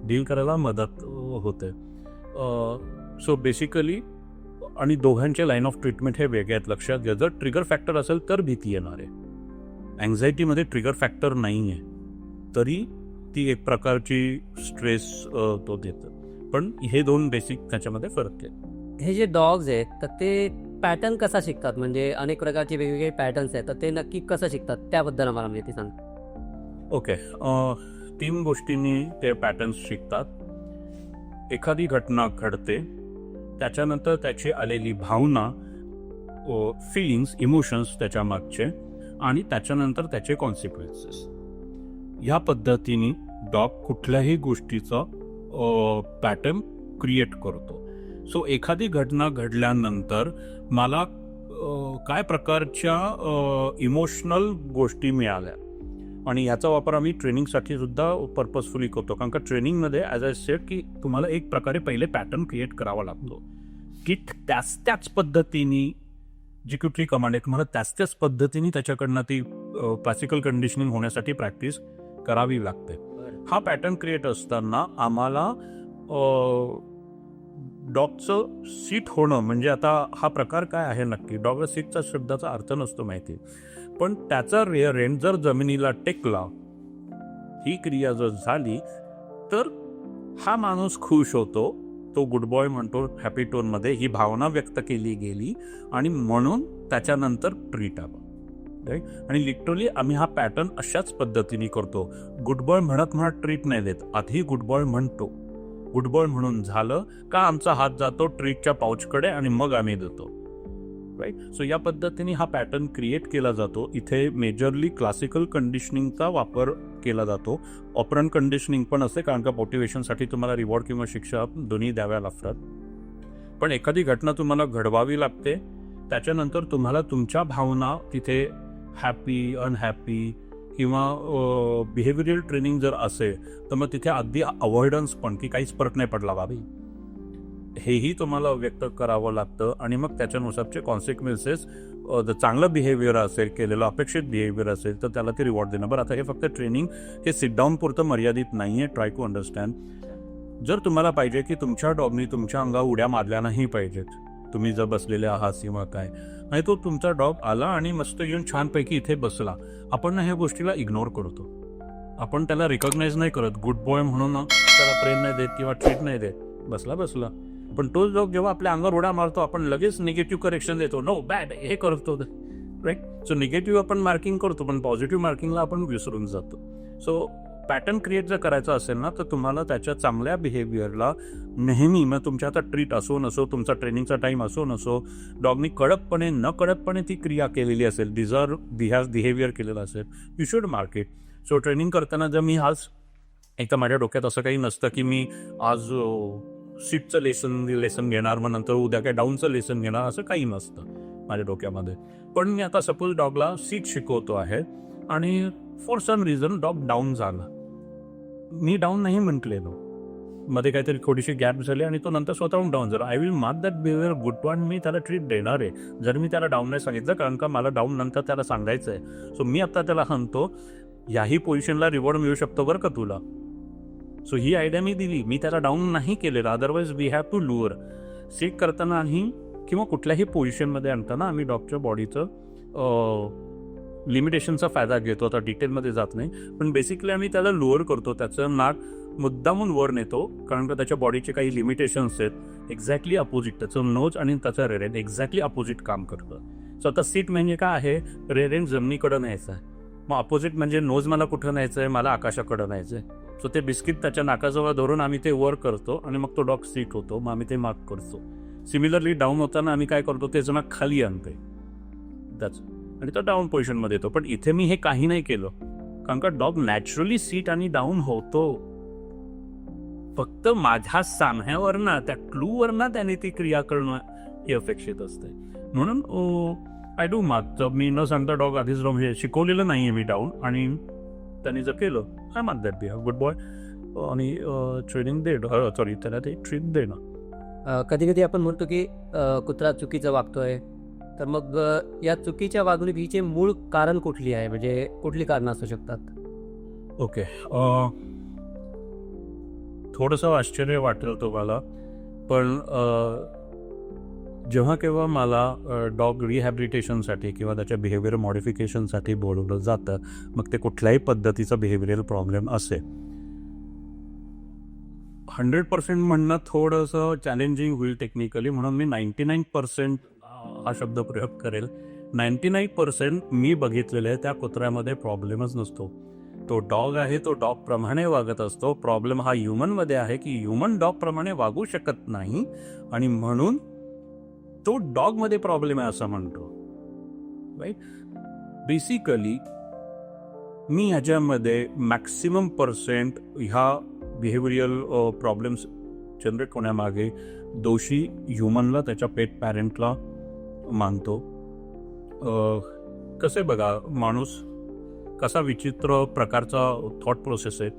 डील करायला मदत होते. सो बेसिकली, आणि दोघांचे लाईन ऑफ ट्रीटमेंट हे वेगळे आहेत, लक्षात घ्या. जर ट्रिगर फॅक्टर असेल तर भीती येणार आहे. अँझायटीमध्ये ट्रिगर फॅक्टर नाही आहे, तरी ती एक प्रकारची स्ट्रेस तो देतं. पण हे दोन बेसिक त्याच्यामध्ये फरक आहे. हे जे डॉग्स आहेत तर ते पॅटर्न कसा शिकतात, म्हणजे अनेक प्रकारचे वेगवेगळे पॅटर्न्स आहेत, तर ते नक्की कसं शिकतात त्याबद्दल आम्हाला माहिती सांग. ओके. 3 गोष्टींनी ते पॅटर्न्स शिकतात. एखादी घटना घडते, त्याच्यानंतर त्याची आलेली भावना, फिलिंग्स, इमोशन्स त्याच्या मागचे, आणि त्याच्यानंतर त्याचे कॉन्सिक्वेन्सेस. ह्या पद्धतीने डॉग कुठल्याही गोष्टीचा पॅटर्न क्रिएट करतो. सो एखादी घटना घडल्यानंतर मला काय प्रकारच्या इमोशनल गोष्टी मिळाल्या, आणि ह्याचा वापर आम्ही ट्रेनिंगसाठी सुद्धा पर्पजफुली करतो. कारण का ट्रेनिंगमध्ये ॲज आय सेड की तुम्हाला एक प्रकारे पहिले पॅटर्न क्रिएट करावा लागतो, की त्याच पद्धतीने जी कुठली कमांड आहे तुम्हाला त्याच पद्धतीने त्याच्याकडनं ती क्लासिकल कंडिशनिंग होण्यासाठी प्रॅक्टिस करावी लागते. हा पॅटर्न क्रिएट असताना आम्हाला डॉगचं सीट होणं, म्हणजे आता हा प्रकार काय आहे नक्की, डॉग सीटचा शब्दाचा अर्थ नसतो माहिती, पण त्याचा रेअर एंड जर जमिनीला टेकला, ही क्रिया जर झाली तर हा माणूस खुश होतो, तो गुड बॉय म्हणतो हॅपी टोनमध्ये, ही भावना व्यक्त केली गेली, आणि म्हणून त्याच्यानंतर ट्रीट आला. राईट. आणि लिटरली आम्ही हा पॅटर्न अशाच पद्धतीने करतो. गुड बॉय म्हणत ट्रीट नाही देत, आधी गुड बॉय म्हणतो, गुड बॉय म्हणून झालं का आमचा हात जातो ट्रीटच्या पाऊचकडे आणि मग आम्ही देतो. राईट. सो या पद्धतीने हा पॅटर्न क्रिएट केला जातो. इथे मेजरली क्लासिकल कंडिशनिंगचा वापर केला जातो. ऑपरंट कंडिशनिंग पण असते, कारण का मोटिवेशनसाठी तुम्हाला रिवॉर्ड किंवा शिक्षा दोन्ही द्याव्या लागतात. पण एखादी घटना तुम्हाला घडवावी लागते, त्याच्यानंतर तुम्हाला तुमच्या भावना तिथे हॅपी, अनहॅपी किंवा बिहेवियरल ट्रेनिंग जर असेल तर मग तिथे अगदी अवॉइडन्स पण, की काहीच फरक नाही पडला बाबी, हेही तुम्हाला व्यक्त करावं लागतं. आणि मग त्याच्यानुसारचे कॉन्सिक्वेन्सेस, जर चांगलं बिहेवियर असेल, केलेलं अपेक्षित बिहेवियर असेल तर त्याला ते रिवॉर्ड देणं. बरं, आता हे फक्त ट्रेनिंग हे सिट डाऊन पुरतं मर्यादित नाही आहे. Try to understand. जर तुम्हाला पाहिजे की तुमच्या डॉगनी तुमच्या अंगावर उड्या मारल्या नाही पाहिजेत, तुम्ही जर बसलेले आहात किंवा काय, नाही तो तुमचा डॉग आला आणि मस्त येऊन छानपैकी इथे बसला, आपण ह्या गोष्टीला इग्नोर करतो, आपण त्याला रिकॉग्नाइज नाही करत, गुड बॉय म्हणून त्याला प्रेम नाही देत किंवा ट्रीट नाही देत, बसला. पण तो डॉग जेव्हा आपल्या अंगावर उड्या मारतो आपण लगेच निगेटिव्ह करेक्शन देतो, नो बॅड, हे करतो. राईट. सो निगेटिव्ह आपण मार्किंग करतो, पण पॉझिटिव्ह मार्किंगला आपण विसरून जातो. सो पॅटर्न क्रिएट जर करायचं असेल ना, तर तुम्हाला त्याच्या चांगल्या बिहेवियरला नेहमी, मग तुमच्या आता ट्रीट असो नसो, तुमचा ट्रेनिंगचा टाईम असो नसो, डॉगनी कडकपणे न कडकपणे ती क्रिया केलेली असेल, बिहेवियर केलेलं असेल, you should mark it. So training करताना जर मी आज एक तर माझ्या डोक्यात असं काही नसतं की मी आज सीटचं लेसन घेणार, मग नंतर उद्या काय डाऊनचं लेसन घेणार, असं काही नसतं माझ्या डोक्यामध्ये. पण मी आता सपोज डॉगला सीट शिकवतो आहे आणि for some reason dog down झाला. मी डाऊन नाही म्हटलेलो, मध्ये काहीतरी थोडीशी गॅप झाली आणि तो नंतर स्वतःहून डाऊन झाला. I will mark that behaviour good point, मी त्याला ट्रीट देणार आहे जर मी त्याला डाऊन नाही सांगितलं, कारण का मला डाऊन नंतर त्याला सांगायचं आहे. सो मी आता त्याला सांगतो याही पोझिशनला रिवॉर्ड मिळू शकतो बरं का तुला. सो ही आयडिया मी दिली, मी त्याला डाऊन नाही केलेलं. Otherwise we have to lure. Sit करतानाही किंवा कुठल्याही पोझिशनमध्ये आणताना आम्ही डॉगच्या बॉडीचं लिमिटेशनचा फायदा घेतो. आता डिटेलमध्ये जात नाही, पण बेसिकली आम्ही त्याला लोअर करतो. त्याचं नाक मुद्दामून वर नेतो, कारण का त्याच्या बॉडीचे काही लिमिटेशन्स आहेत. एक्झॅक्टली अपोजिट त्याचं नोज आणि त्याचं रेरेन एक्झॅक्टली अपोजिट काम करतं. सो आता सीट म्हणजे काय आहे, रेरेन जमिनीकडं न्यायचं आहे, मग अपोजिट म्हणजे नोज मला कुठं न्यायचं आहे, मला आकाशाकडं न्यायचं आहे. सो ते बिस्किट त्याच्या नाकाजवळ धरून आम्ही ते वर करतो आणि मग तो डॉग सीट होतो, मग आम्ही ते मार्क करतो. सिमिलरली डाऊन होताना आम्ही काय करतो, त्याचं नाक खाली आणतोय त्याच आणि तो डाऊन पोझिशनमध्ये येतो. पण इथे मी हे काही नाही केलं, कारण का डॉग नॅचरली सीट आणि डाऊन होतो. फक्त माझ्या सांगण्यावरनं, त्या क्लूवरनं त्याने ती क्रिया करणं हे अपेक्षित असते. म्हणून आय डू मार्क. मी न सांगता डॉग आधीच म्हणजे शिकवलेलं नाही आहे मी डाऊन, आणि त्यांनी जर केलं I mark that be good boy आणि ट्रेनिंग देणं, सॉरी त्याला ते ट्रीट देणं. कधी कधी आपण म्हणतो की कुत्रा चुकीचं वागतोय, तर मग या चुकीच्या वागणुकीचे मूळ कारण कुठली आहे, म्हणजे कुठली कारणं असू शकतात? ओके, थोडंसं आश्चर्य वाटेल तुम्हाला, पण जेव्हा केव्हा मला डॉग रिहॅबिलिटेशनसाठी किंवा त्याच्या बिहेवियर मॉडिफिकेशनसाठी बोलवलं जातं, मग ते कुठल्याही पद्धतीचा बिहेवियरल प्रॉब्लेम असेल, 100% म्हणणं थोडंसं चॅलेंजिंग होईल टेक्निकली, म्हणून मी 99% हा शब्द प्रयोग करेल. 99% मी बघितलेले त्या कुत्र्यामध्ये प्रॉब्लेमच नसतो. तो डॉग आहे, तो डॉगप्रमाणे वागत असतो. प्रॉब्लेम हा ह्युमनमध्ये आहे की ह्युमन डॉगप्रमाणे वागू शकत नाही, आणि म्हणून तो डॉगमध्ये प्रॉब्लेम आहे असं म्हणतो. राईट. बेसिकली मी ह्याच्यामध्ये मॅक्सिमम % ह्या बिहेवियरल प्रॉब्लेम्स जनरेट होण्यामागे दोषी ह्युमनला, त्याच्या पेट पॅरेंटला मानतो. कसे बघा, माणूस कसा विचित्र प्रकारचा थॉट प्रोसेस आहे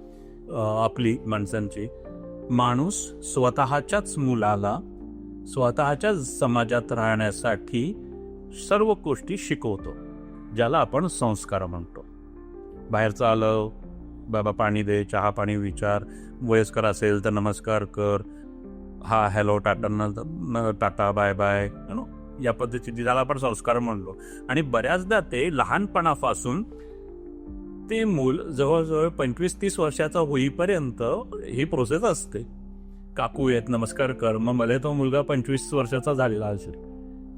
आपली माणसांची. माणूस स्वतःच्याच मुलाला स्वतःच्याच समाजात राहण्यासाठी सर्व गोष्टी शिकवतो, ज्याला आपण संस्कार म्हणतो. बाहेरचं आलं, बाबा पाणी दे, चहा पाणी विचार, वयस्कर असेल तर नमस्कार कर, हा हॅलो, टाटा बाय बाय, या पद्धतीने ज्याला आपण संस्कार म्हणलो. आणि बऱ्याचदा ते लहानपणापासून ते मूल जवळजवळ 25-30 वर्षाचा होईपर्यंत ही प्रोसेस असते. काकू येत, नमस्कार कर. मग मला तो मुलगा 25 वर्षाचा झालेला असेल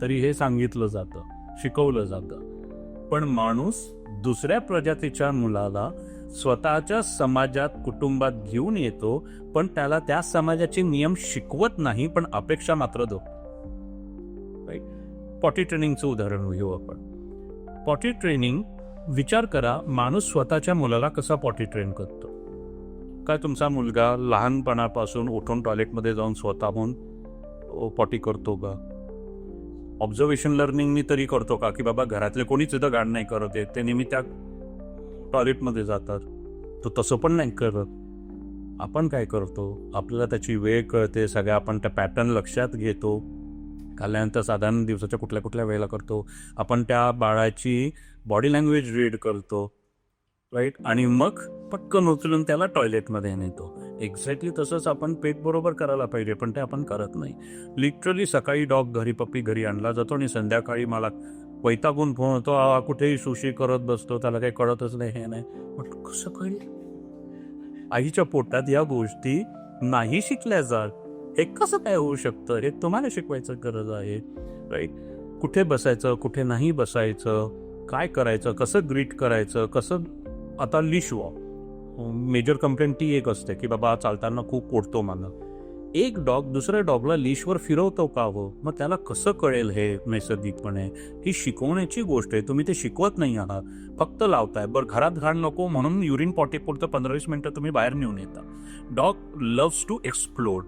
तरी हे सांगितलं जातं, शिकवलं जातं. पण माणूस दुसऱ्या प्रजातीच्या मुलाला स्वतःच्या समाजात, कुटुंबात घेऊन येतो, पण त्याला त्या समाजाचे नियम शिकवत नाही, पण अपेक्षा मात्र दो. राईट. पॉटी ट्रेनिंगचं उदाहरण घेऊ आपण. पॉटी ट्रेनिंग, विचार करा, माणूस स्वतःच्या मुलाला कसा पॉटी ट्रेन करतो. काय तुमचा मुलगा लहानपणापासून उठून टॉयलेटमध्ये जाऊन स्वतःहून पॉटी करतो का? ऑब्झर्वेशन लर्निंगनी तरी करतो का, की बाबा घरातले कोणीच इथं गाण नाही करत आहे, ते नेहमी त्या टॉयलेटमध्ये जातात? तो तसं पण नाही करत. आपण काय करतो, आपल्याला त्याची वेळ कळते, सगळ्या आपण त्या पॅटर्न लक्षात घेतो. खाल्ल्यानंतर साधारण दिवसाच्या कुठल्या कुठल्या वेळेला करतो, आपण त्या बाळाची बॉडी लँग्वेज रीड करतो. राईट. आणि मग पटकन उचलून त्याला टॉयलेटमध्ये नेतो. एक्झॅक्टली तसंच आपण पेट बरोबर करायला पाहिजे, पण ते आपण करत नाही. लिटरली सकाळी डॉग घरी, पप्पी घरी आणला जातो आणि संध्याकाळी मला वैतागून फोन होतो, कुठेही सुशी करत बसतो, त्याला काही कळतच नाही, हे नाही. पण कसं कळेल? आईच्या पोटात या गोष्टी नाही शिकल्या जात. हे कसं काय होऊ शकतं? हे तुम्हाला शिकवायचं गरज आहे. राईट. कुठे बसायचं, कुठे नाही बसायचं, काय करायचं, कसं ग्रीट करायचं, कसं. आता लिश वॉक, मेजर कंप्लेंट ती एक असते की बाबा चालताना खूप पोटतो मला. एक डॉग दुसऱ्या डॉगला लीशवर फिरवतो का हो? मग त्याला कसं कळेल हे नैसर्गिकपणे? ही शिकवण्याची गोष्ट आहे. तुम्ही ते शिकवत नाही आहात, फक्त लावताय. बरं, घरात घाण नको म्हणून युरिन पॉटीपुरतं 15-20 मिनिटं तुम्ही बाहेर नेऊन येता. Dog loves to explore.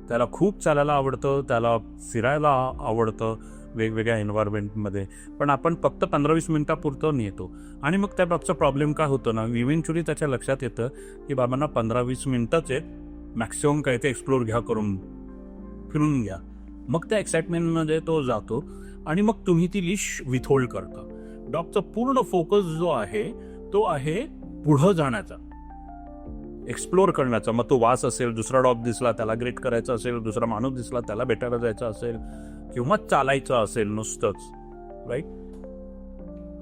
त्याला खूप चालायला आवडतं, त्याला फिरायला आवडतं वेगवेगळ्या एन्व्हायरमेंटमध्ये. पण आपण फक्त 15-20 मिनिटापुरतं नेतो. आणि मग त्या डॉगचा प्रॉब्लेम काय होतो ना, इव्हेंच्युअली त्याच्या लक्षात येतं की बाबांना 15-20 मिनिटंच आहेत, मॅक्सिमम काय ते एक्सप्लोर घ्या करून, फिरून घ्या. मग त्या एक्साइटमेंटमध्ये तो जातो आणि मग तुम्ही ती लीश विथहोल्ड करता. डॉगचा पूर्ण फोकस जो आहे तो आहे पुढं जाण्याचा, एक्सप्लोर करण्याचा. मग तो वास असेल, दुसरा डॉग दिसला त्याला ग्रेट करायचा असेल, दुसरा माणूस दिसला त्याला भेटायला जायचं असेल, किंवा चालायचं असेल नुसतंच, राईट.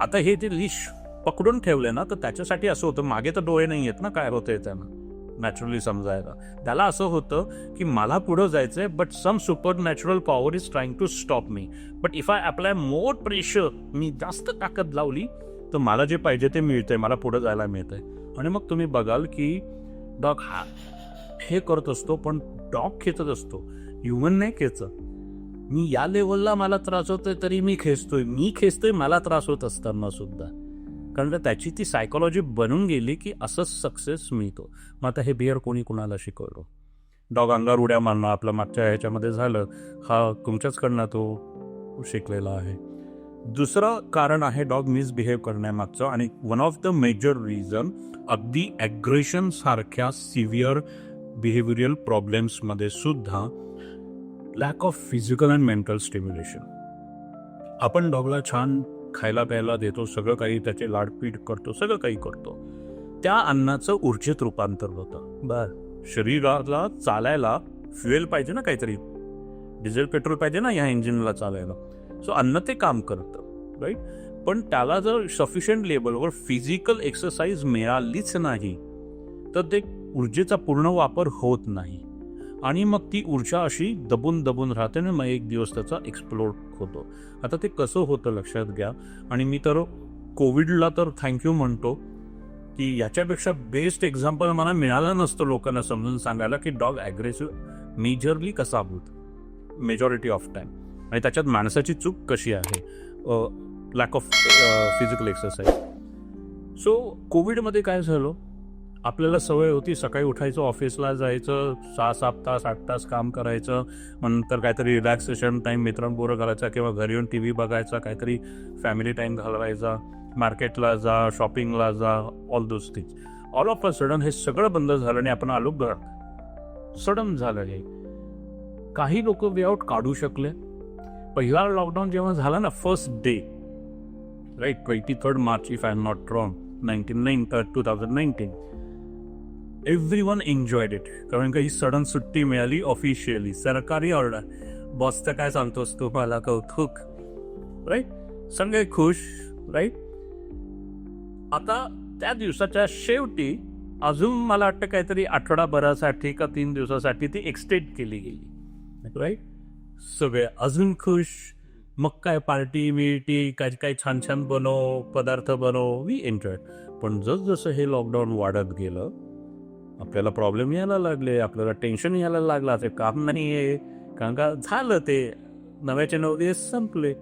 आता हे ते लीश पकडून ठेवले ना, तर त्याच्यासाठी असं होतं, मागे तर डोळे नाही आहेत ना, काय होतंय त्यांना नॅचरली समजायला. त्याला असं होतं की मला पुढं जायचंय, but some super natural power is trying to stop me. But if I apply more pressure, मी जास्त ताकद लावली तर मला जे पाहिजे ते मिळतंय, मला पुढं जायला मिळतंय. आणि मग तुम्ही बघाल की डॉग हे करत असतो, पण डॉग खेचत असतो, ह्युमन नाही खेचत. मी या लेवलला मला त्रास होतोय तरी मी खेचतोय मला त्रास होत असताना सुद्धा. कारण त्याची ती सायकोलॉजी बनून गेली की असंच सक्सेस मिळतो. मग आता हे बिहेवियर कोणी कुणाला शिकवलं? डॉग अंगावर उड्या मारणं आपलं मागच्या ह्याच्यामध्ये झालं, हा तुमच्याचकडनं तो शिकलेला आहे. दुसरं कारण आहे डॉग मिसबिहेव करण्यामागचं, आणि one of the major reason अगदी ॲग्रेशन सारख्या सिव्हिअर बिहेवियरल प्रॉब्लेम्समध्ये सुद्धा lack of physical and mental stimulation. आपण डॉगला छान खायला प्यायला देतो, सगळं काही त्याचे लाडपीड करतो, सगळं काही करतो. त्या अन्नाचं ऊर्जेत रूपांतर होतं. शरीराला चालायला फ्युएल पाहिजे ना, काहीतरी डिझेल पेट्रोल पाहिजे ना या इंजिनला चालायला. सो अन्न ते काम करतं, राईट. पण त्याला जर सफिशियंट लेवलवर फिजिकल एक्सरसाइज मिळालीच नाही तर ते ऊर्जेचा पूर्ण वापर होत नाही, आणि मग ती ऊर्जा अशी दबून राहते ना, मग एक दिवस त्याचा एक्सप्लोड होतो. आता ते कसं होतं लक्षात घ्या. आणि मी तर कोविडला तर थँक्यू म्हणतो की याच्यापेक्षा बेस्ट एक्झाम्पल मला मिळालं नसतं लोकांना समजून सांगायला की डॉग ॲग्रेसिव्ह मेजरली कसा होत मेजॉरिटी ऑफ टाइम, आणि त्याच्यात माणसाची चूक कशी आहे, lakh of physical exercise. So कोविडमध्ये काय झालं, आपल्याला सवय होती सकाळी उठायचं, ऑफिसला जायचं, 6-7 तास 8 तास काम करायचं, नंतर काहीतरी रिलॅक्सेशन टाईम मित्रांबरोबर करायचा, किंवा घरी येऊन TV बघायचा, काहीतरी फॅमिली टाईम घालवायचा, मार्केटला जा, शॉपिंगला जा, all those things. All of a sudden हे सगळं बंद झालं आणि आपण आलो घरात. सडन झालं हे. काही लोक वे आउट काढू शकले. पहिला लॉकडाऊन जेव्हा झाला ना, first day, right, 23 March if I am not wrong, 2019, everyone enjoyed it. कारण का ही सडन सुट्टी मिळाली ऑफिशियली, सरकारी ऑर्डर, बॉसचं काय सांगतोस तू, मला कौतुक, राईट, सगळे खुश, राईट. आता त्या दिवसाच्या शेवटी अजून मला वाटतं काहीतरी आठवडाभरासाठी का 3 दिवसासाठी ती एक्सटेंड केली गेली, राईट. सगळे अजून खुश. मग काय पार्टी बिर्टी, काही छान छान बनव, पदार्थ बनव, वी एन्जॉय. पण जसं हे लॉकडाऊन वाढत गेलं, आपल्याला प्रॉब्लेम यायला लागले, आपल्याला टेन्शन यायला लागलं, ते काम नाही आहे. कारण का झालं ते 9चे 9 दिवस संपले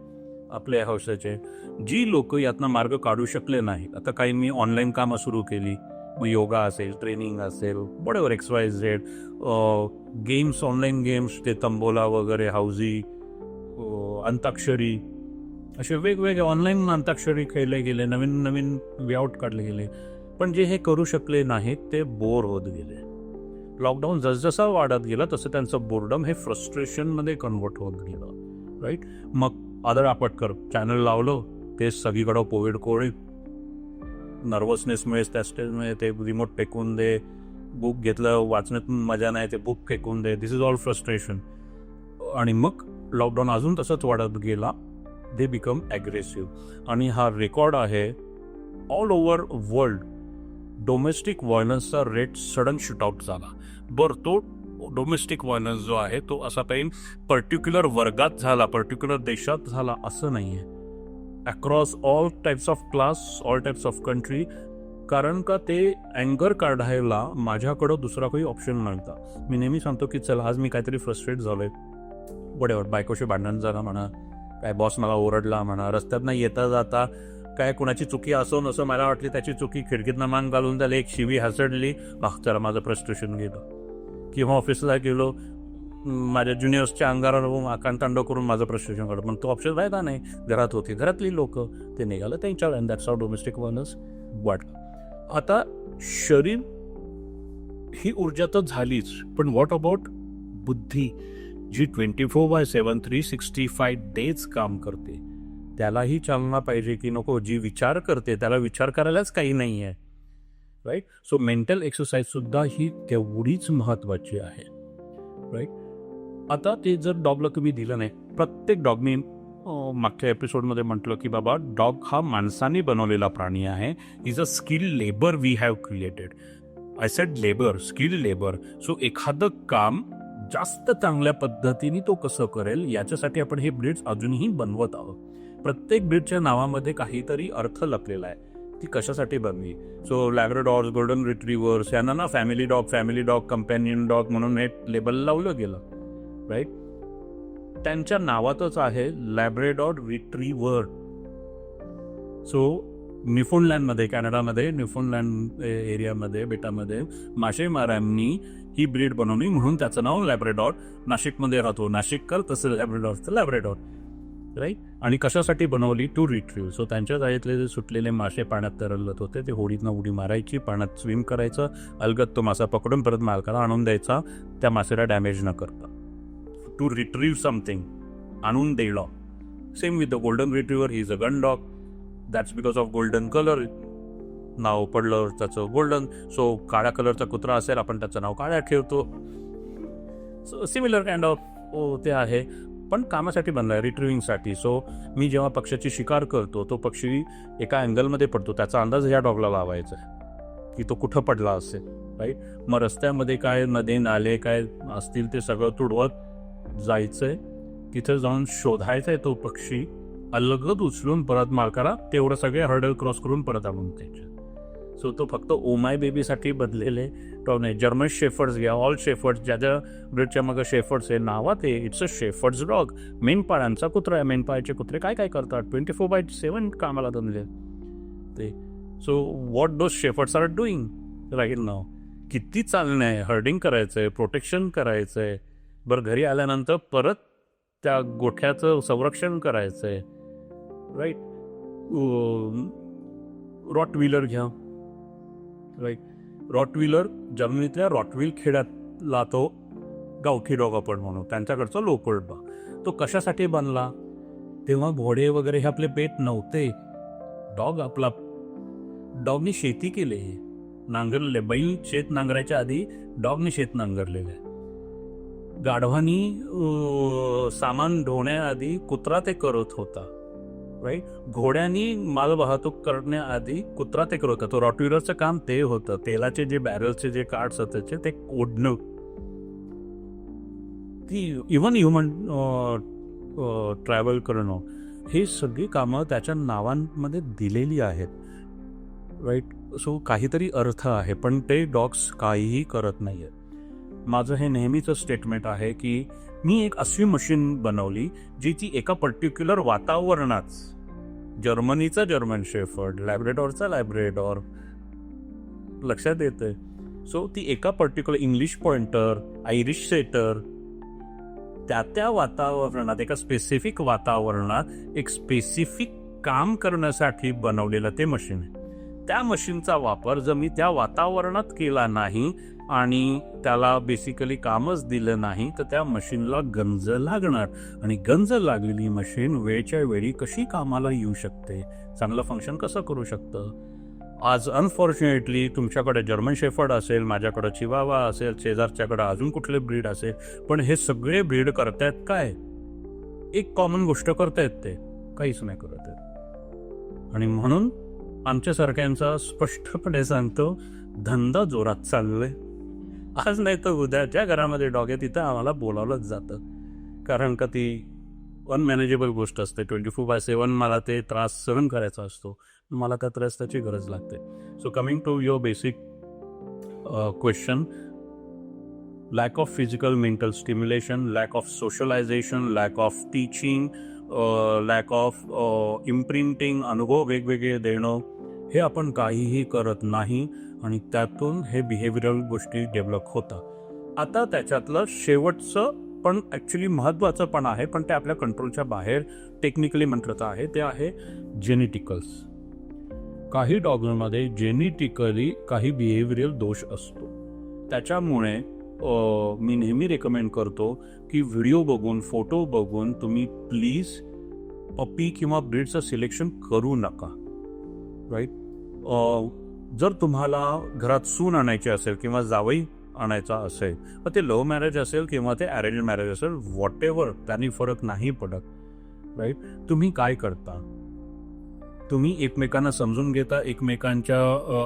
आपल्या हौसाचे. जी लोक यातनं मार्ग काढू शकले नाहीत, आता काही मी ऑनलाईन कामं सुरू केली, मग योगा असेल, ट्रेनिंग असेल, वॉटेव्हर XYZ, गेम्स, ऑनलाईन गेम्स, ते तंबोला वगैरे, हाऊजी, अंताक्षरी, असे वेगवेगळे ऑनलाईन अंताक्षरी खेळले गेले, नवीन वेआउट काढले गेले. पण जे हे करू शकले नाहीत ते बोर होत गेले. लॉकडाऊन जसजसा वाढत गेला तसं त्यांचं बोर्डम हे फ्रस्ट्रेशनमध्ये कन्वर्ट होत गेलं, राईट. मग आदर आपटकर चॅनल लावलं, ते सगळीकडं कोविड, नर्वसनेसमुळे त्या स्टेजमुळे ते रिमोट फेकून दे, बुक घेतलं वाचण्यातून मजा नाही, ते बुक फेकून दे, दिस इज ऑल फ्रस्ट्रेशन. आणि मग लॉकडाऊन अजून तसंच वाढत गेला, दे बिकम ॲग्रेसिव्ह. आणि हा रेकॉर्ड आहे ऑल ओव्हर वर्ल्ड. डोमेस्टिक व्हायलन्सचा रेट सडन शूटआउट झाला. बरं, तो डोमेस्टिक व्हायलन्स जो आहे तो असा काही पर्टिक्युलर वर्गात झाला, पर्टिक्युलर देशात झाला असं नाही आहे. Across all types of class, all types of country, कारण का ते अँगर काढायला माझ्याकडं दुसरा काही ऑप्शन नव्हता. मी नेहमी सांगतो की चला आज मी काहीतरी फ्रस्ट्रेट झालोय, वडेवर बायकोशी भांडण झालं म्हणा, काय बॉस मला ओरडला म्हणा, रस्त्यातनं येता जाता काय कुणाची चुकी असो नसो मला वाटली त्याची चुकी, खिडकीतनं मान घालून त्याला एक शिवी हसडली, चला माझं फ्रस्ट्रेशन गेलं. किंवा ऑफिसला गेलो, माझ्या ज्युनियर्सच्या अंगावर आकांतांड करून माझं फ्रस्ट्रेशन काढलं. पण तो ऑप्शन राहिला नाही. घरात होती, घरातली लोक ते निघालं त्यांच्यावर, and that's how domestic violence वाढलं. आता शरीर ही ऊर्जा तर झालीच, पण व्हॉट अबाउट बुद्धी जी 24/7 365 डेज काम करते, त्यालाही चालना पाहिजे की नको? जी विचार करते त्याला विचार करायलाच काही नाही आहे, राईट? सो मेंटल एक्सरसाइज सुद्धा ही तेवढीच महत्वाची आहे, राईट? आता ते जर डॉगला तुम्ही दिलं नाही, प्रत्येक डॉग, मी मागच्या एपिसोडमध्ये म्हटलं की बाबा डॉग हा माणसाने बनवलेला प्राणी आहे. Is a skill labour we have created. I said labour, skill labour. So एखादं काम जास्त चांगल्या पद्धतीने तो कसं करेल याच्यासाठी आपण हे ब्रीड्स अजूनही बनवत आहोत. प्रत्येक ब्रीडच्या नावामध्ये काहीतरी अर्थ लपलेला आहे, ती कशासाठी बनवी. सो लॅब्राडॉर्स, गोल्डन रिट्रीवर्स यांना ना फॅमिली डॉग, कंपॅनियन डॉग म्हणून हे लेबल लावलं गेलं, राईट? त्यांच्या नावातच आहे लॅब्राडॉर रिट्रीवर. सो न्यूफाउंडलँडमध्ये, कॅनडामध्ये, न्यूफाउंडलँड एरियामध्ये, बेटामध्ये मासेमारांनी ही ब्रीड बनवली म्हणून त्याचं नाव लॅब्राडॉर. नाशिकमध्ये राहतो नाशिककर, तसं लॅब्राडॉरचं लॅब्राडॉर, राईट? आणि कशासाठी बनवली? To retrieve. सो त्यांच्या जाळीतले जे सुटलेले मासे पाण्यात तरलत होते ते होडीतनं उडी मारायची, पाण्यात स्विम करायचं, अलगद तो मासा पकडून परत मालकाला आणून द्यायचा, त्या मासेला डॅमेज न करता. टू रिट्रीव समथिंग, आणून देणं. Same with the golden retriever, he is a gun dog. That's because of golden colour नाव पडलं त्याचं गोल्डन. सो काळ्या कलरचा कुत्रा असेल, आपण त्याचं नाव काळ्या ठेवतो. सो सिमिलर काइंड ऑफ ते आहे, पण कामासाठी बनला आहे, रिट्रिव्हिंगसाठी. सो मी जेव्हा पक्ष्याची शिकार करतो, तो पक्षी एका अँगलमध्ये पडतो, त्याचा अंदाज ह्या डॉगला लावायचा आहे की तो कुठं पडला असेल, राईट? मग रस्त्यामध्ये काय नदी नाले काय असतील ते सगळं तुडवत जायचंय, तिथे जाऊन शोधायचा आहे तो पक्षी, अलगद उचलून परत मालकाला तेवढं सगळे हर्डल क्रॉस करून परत आणून द्यायचे. सो तो फक्त ओ माय बेबीसाठी बदलेले डॉग नाही. जर्मन शेफर्ड्स घ्या, ऑल शेफर्ड्स, ज्या ज्या ब्रीडच्या मग शेफर्ड्स आहे नावात आहे, इट्स अ शेफर्ड्स डॉग. मेंढपाळांचा कुत्रा आहे. मेंढपाळाचे कुत्रे काय काय करतात? 24/7 कामाला दमले ते. So what those shepherds are doing right now? किती चालणं आहे, हर्डिंग करायचं आहे, प्रोटेक्शन करायचं आहे, बरं घरी आल्यानंतर परत त्या गोठ्याचं संरक्षण करायचं आहे, राईट? रॉटव्हिलर घ्या, राईट? रॉटव्हिलर जर्मनीतल्या रॉटव्हिल खेड्यातला तो गावठी डॉग आपण म्हणू, त्यांच्याकडचा लोकल डॉग. तो कशासाठी बनला? तेव्हा घोडे वगैरे हे आपले पेट नव्हते. डॉगने शेती केली, नांगरलेले. बैल शेत नांगरायच्या आधी डॉगने शेत नांगरलेले. गाढवानी सामान ढोण्याआधी कुत्रा ते करत होता, राईट? घोड्यांनी माल वाहतूक करण्याआधी कुत्रा ते करत होता. तो रॉटव्हिलरचं काम ते होतं. तेलाचे जे बॅरलचे जे कार्ड्स होते ते ओढणं, ती इव्हन ह्युमन ट्रॅव्हल करणं, हे सगळी कामं त्याच्या नावांमध्ये दिलेली आहेत, राईट? सो काहीतरी अर्थ आहे, पण ते डॉग्स काहीही करत नाही आहेत. माझं हे नेहमीचं स्टेटमेंट आहे की मी एक अशी मशीन बनवली जी ती एका पर्टिक्युलर वातावरणात, जर्मनीचा जर्मन शेफर्ड, लॅब्राडॉरचा लॅब्राडॉर, लक्षात येते. सो ती एका particular English pointer, Irish setter, त्या वातावरणात, एका स्पेसिफिक वातावरणात एक स्पेसिफिक काम करण्यासाठी बनवलेलं ते मशीन आहे. त्या मशीनचा वापर जर मी त्या वातावरणात केला नाही आणि त्याला बेसिकली कामच दिलं नाही तर त्या मशीनला गंज लागणार, आणि गंज लागलेली मशीन वेळच्या वेळी कशी कामाला येऊ शकते, चांगलं फंक्शन कसं करू शकतं. आज अनफॉर्च्युनेटली तुमच्याकडे जर्मन शेफर्ड असेल, माझ्याकडे चिवावा असेल, शेजारच्याकडे अजून कुठले ब्रीड असेल, पण हे सगळे ब्रीड करतायत काय? एक कॉमन गोष्ट करतायत, ते काहीच नाही करत आहेत. आणि म्हणून आमच्यासारख्यांचा स्पष्टपणे सांगतो, धंदा जोरात चाललोय. आज नाही तर उद्या ज्या घरामध्ये डॉग आहे तिथं आम्हाला बोलावलंच जातं, कारण का ती अनमॅनेजेबल गोष्ट असते. 24/7 मला ते त्रास सहन करायचा असतो, मला त्या त्रासाची गरज लागते. So coming to your basic question, lack of physical mental stimulation, lack of socialization, lack of teaching, lack of imprinting, अनुभव वेगवेगळे देणं, हे आपण काहीही करत नाही आणि त्यातून हे बिहेवियरल गोष्टी डेव्हलप होतात. आता त्याच्यातलं शेवटचं पण ॲक्च्युली महत्त्वाचं पण आहे, पण ते आपल्या कंट्रोलच्या बाहेर टेक्निकली म्हटलं आहे, ते आहे जेनेटिकल्स. काही डॉग्समध्ये जेनेटिकली काही बिहेवियरल दोष असतो. त्याच्यामुळे मी नेहमी रेकमेंड करतो की व्हिडिओ बघून, फोटो बघून तुम्ही प्लीज पप्पी किंवा ब्रीडचं सिलेक्शन करू नका. राईट. जर तुम्हाला घरात सून आणायची असेल किंवा जावई आणायचा असेल, मग ते लव्ह मॅरेज असेल किंवा ते अरेंज मॅरेज असेल, व्हॉट एव्हर, त्यांनी फरक नाही पडत. राईट. तुम्ही काय करता, तुम्ही एकमेकांना समजून घेता, एकमेकांच्या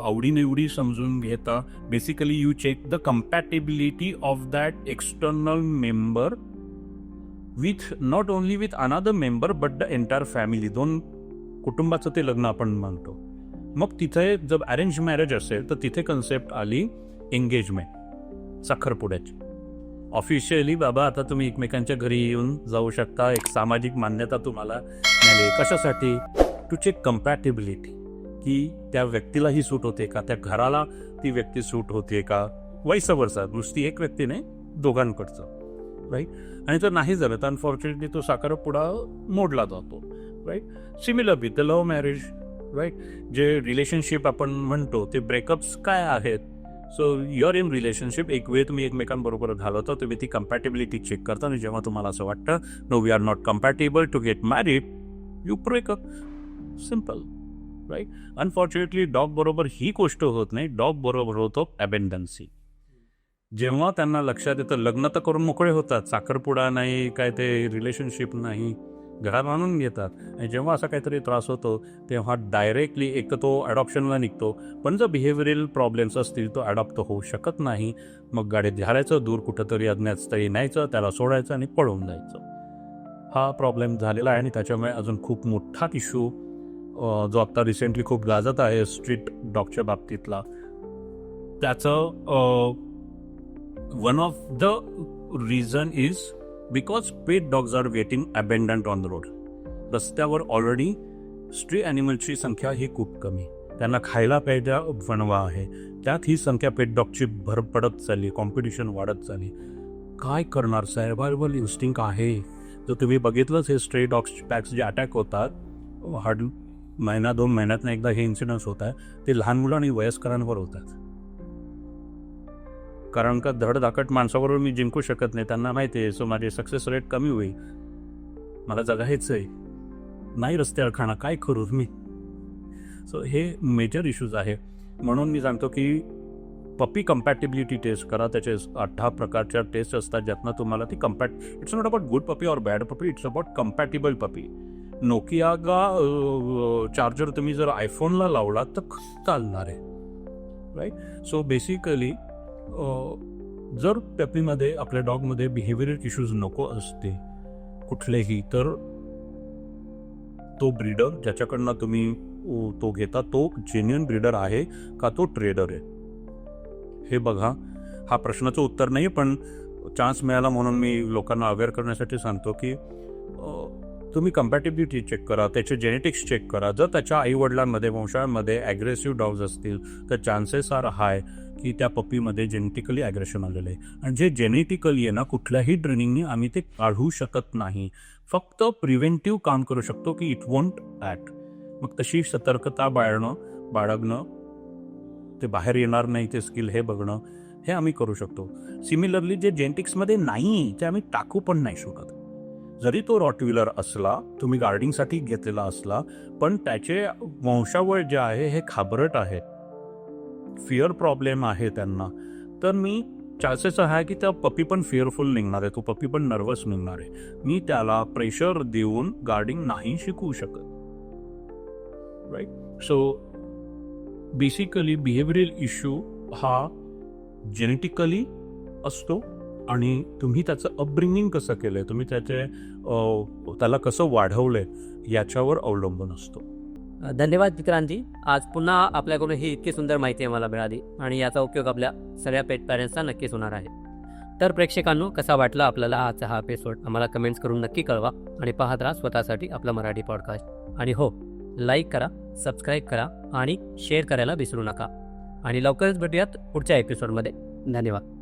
आवडीनिवडी समजून घेता. Basically you check the compatibility of that external member with not only with another member but the entire family. दोन कुटुंबाचं ते लग्न आपण मानतो. मग तिथे जर अरेंज मॅरेज असेल तर तिथे कन्सेप्ट आली एंगेजमेंट, साखरपुड्याची. ऑफिशियली बाबा आता तुम्ही एकमेकांच्या घरी येऊन जाऊ शकता, एक सामाजिक मान्यता तुम्हाला मिळाली. कशासाठी? टू चेक कम्पॅटेबिलिटी, की त्या व्यक्तीलाही सूट होते का, त्या घराला ती व्यक्ती सूट होते का, वैसा वर्षा. नुसती एक व्यक्ती नाही, दोघांकडचं. राईट. आणि जर नाही झालं तर अनफॉर्च्युनेटली तो साखरपुडा मोडला जातो. Right. Similar with the love marriage. Right. जे रिलेशनशिप आपण म्हणतो ते ब्रेकअप्स काय आहेत? सो युअर इन रिलेशनशिप, एक वेळ तुम्ही एकमेकांबरोबर घालवता, तुम्ही ती कम्पॅटेबिलिटी चेक करता आणि जेव्हा तुम्हाला असं वाटतं no we are not compatible to get married, you break up. Simple. Right. Unfortunately dog बरोबर ही गोष्ट होत नाही. डॉग बरोबर होतो अबेंडन्सी. जेव्हा त्यांना लक्षात येतं, लग्न तर करून मोकळे होतात, साखरपुडा नाही, काय ते रिलेशनशिप नाही, घरात आणून घेतात. आणि जेव्हा असा काहीतरी त्रास होतो तेव्हा डायरेक्टली एक तर तो अडॉप्शनला निघतो. पण जर बिहेवियरल प्रॉब्लेम्स असतील तो अडॉप्ट होऊ शकत नाही. मग गाडीत घालायचं, दूर कुठंतरी अज्ञात स्थळी न्यायचं, त्याला सोडायचं आणि पळून जायचं. हा प्रॉब्लेम झालेला आहे आणि त्याच्यामुळे अजून खूप मोठा इश्यू जो आत्ता रिसेंटली खूप गाजत आहे स्ट्रीट डॉगच्या बाबतीतला, त्याचं one of the reason is because pet dogs are waiting abundant on the road. रस्त्यावर ऑलरेडी स्ट्री ॲनिमलची संख्या ही खूप कमी, त्यांना खायला प्यायला बनवा आहे, त्यात ही संख्या पेट डॉगची भर पडत चालली, कॉम्पिटिशन वाढत चालली. काय करणार? सर्व्हायव्हल इन्स्टिंक्ट आहे. जर तुम्ही बघितलंच हे स्ट्रे डॉग्स पॅक्स जे अटॅक होतात, हार्ड महिना 2 महिन्यातनं एकदा हे इन्सिडन्स होत आहे, ते लहान मुलं आणि वयस्करांवर होतात. कारण का धडधाकट माणसाबरोबर मी जिंकू शकत नाही, त्यांना माहिती आहे. सो माझे सक्सेस रेट कमी होईल. मला जगायचं आहे, नाही रस्त्यावर खाणं, काय करू मी? सो हे मेजर इश्यूज आहे. म्हणून मी सांगतो की पप्पी कम्पॅटेबिलिटी टेस्ट करा. त्याचे 18 प्रकारच्या टेस्ट असतात, ज्यातनं तुम्हाला ती इट्स नॉट अबाउट गुड पपी और bad puppy, it's about compatible puppy. Nokia का चार्जर तुम्ही जर आयफोनला लावला तर चालणार आहे. राईट. सो बेसिकली जर पपीमध्ये, आपल्या डॉगमध्ये बिहेवियरल इश्यूज नको असते कुठलेही, तर तो ब्रीडर ज्याच्याकडनं तुम्ही तो घेता तो जेन्युइन ब्रीडर आहे का तो ट्रेडर आहे हे बघा. हा प्रश्नाचं उत्तर नाही, पण चान्स मिळाला म्हणून मी लोकांना अवेअर करण्यासाठी सांगतो की तुम्ही कम्पॅटेबिलिटी चेक करा, त्याचे जेनेटिक्स चेक करा. जर त्याच्या आईवडिलांमध्ये, वंशामध्ये ॲग्रेसिव्ह डॉग्स असतील तर चान्सेस आर हाय की त्या पप्पीमध्ये जेनेटिकली ॲग्रेशन आलेलं आहे. आणि जे जेनेटिकली आहे ना, कुठल्याही ट्रेनिंगने आम्ही ते काढू शकत नाही. फक्त प्रिव्हेंटिव्ह काम करू शकतो की इट वोंट ॲक्ट. मग तशी सतर्कता बाळगणं, ते बाहेर येणार नाही ते स्किल हे बघणं, हे आम्ही करू शकतो. सिमिलरली जे जेनेटिक्समध्ये नाही ते आम्ही टाकू पण नाही शकत. जरी तो रॉटव्हिलर असला, तुम्ही गार्डिंगसाठी घेतलेला असला, पण त्याचे वंशावळ जे आहे हे खाबरट आहेत, फिअर प्रॉब्लेम आहे त्यांना, तर मी चान्सेस आहे की त्या पप्पी पण फिअरफुल निघणार आहे, तो पप्पी पण नर्वस निघणार आहे. मी त्याला प्रेशर देऊन गार्डिंग नाही शिकवू शकत. Right. So basically behavioural issue हा जेनेटिकली असतो आणि तुम्ही त्याचं अपब्रिंगिंग कसं केलंय, तुम्ही त्याला कसं वाढवलंय याच्यावर अवलंबून असतो. धन्यवाद विक्रांतजी. आज पुन्हा आपल्याकडून ही इतकी सुंदर माहिती आम्हाला मिळाली आणि याचा उपयोग आपल्या सगळ्या पेट पॅरेंट्सना नक्कीच होणार आहे. तर प्रेक्षकांनो, कसा वाटला आपल्याला आजचा हा एपिसोड आम्हाला कमेंट्स करून नक्की कळवा आणि पाहत राहा स्वतःसाठी आपला मराठी पॉडकास्ट. आणि हो, लाईक करा, सबस्क्राईब करा आणि शेअर करायला विसरू नका. आणि लवकरच भेटूयात पुढच्या एपिसोडमध्ये. धन्यवाद.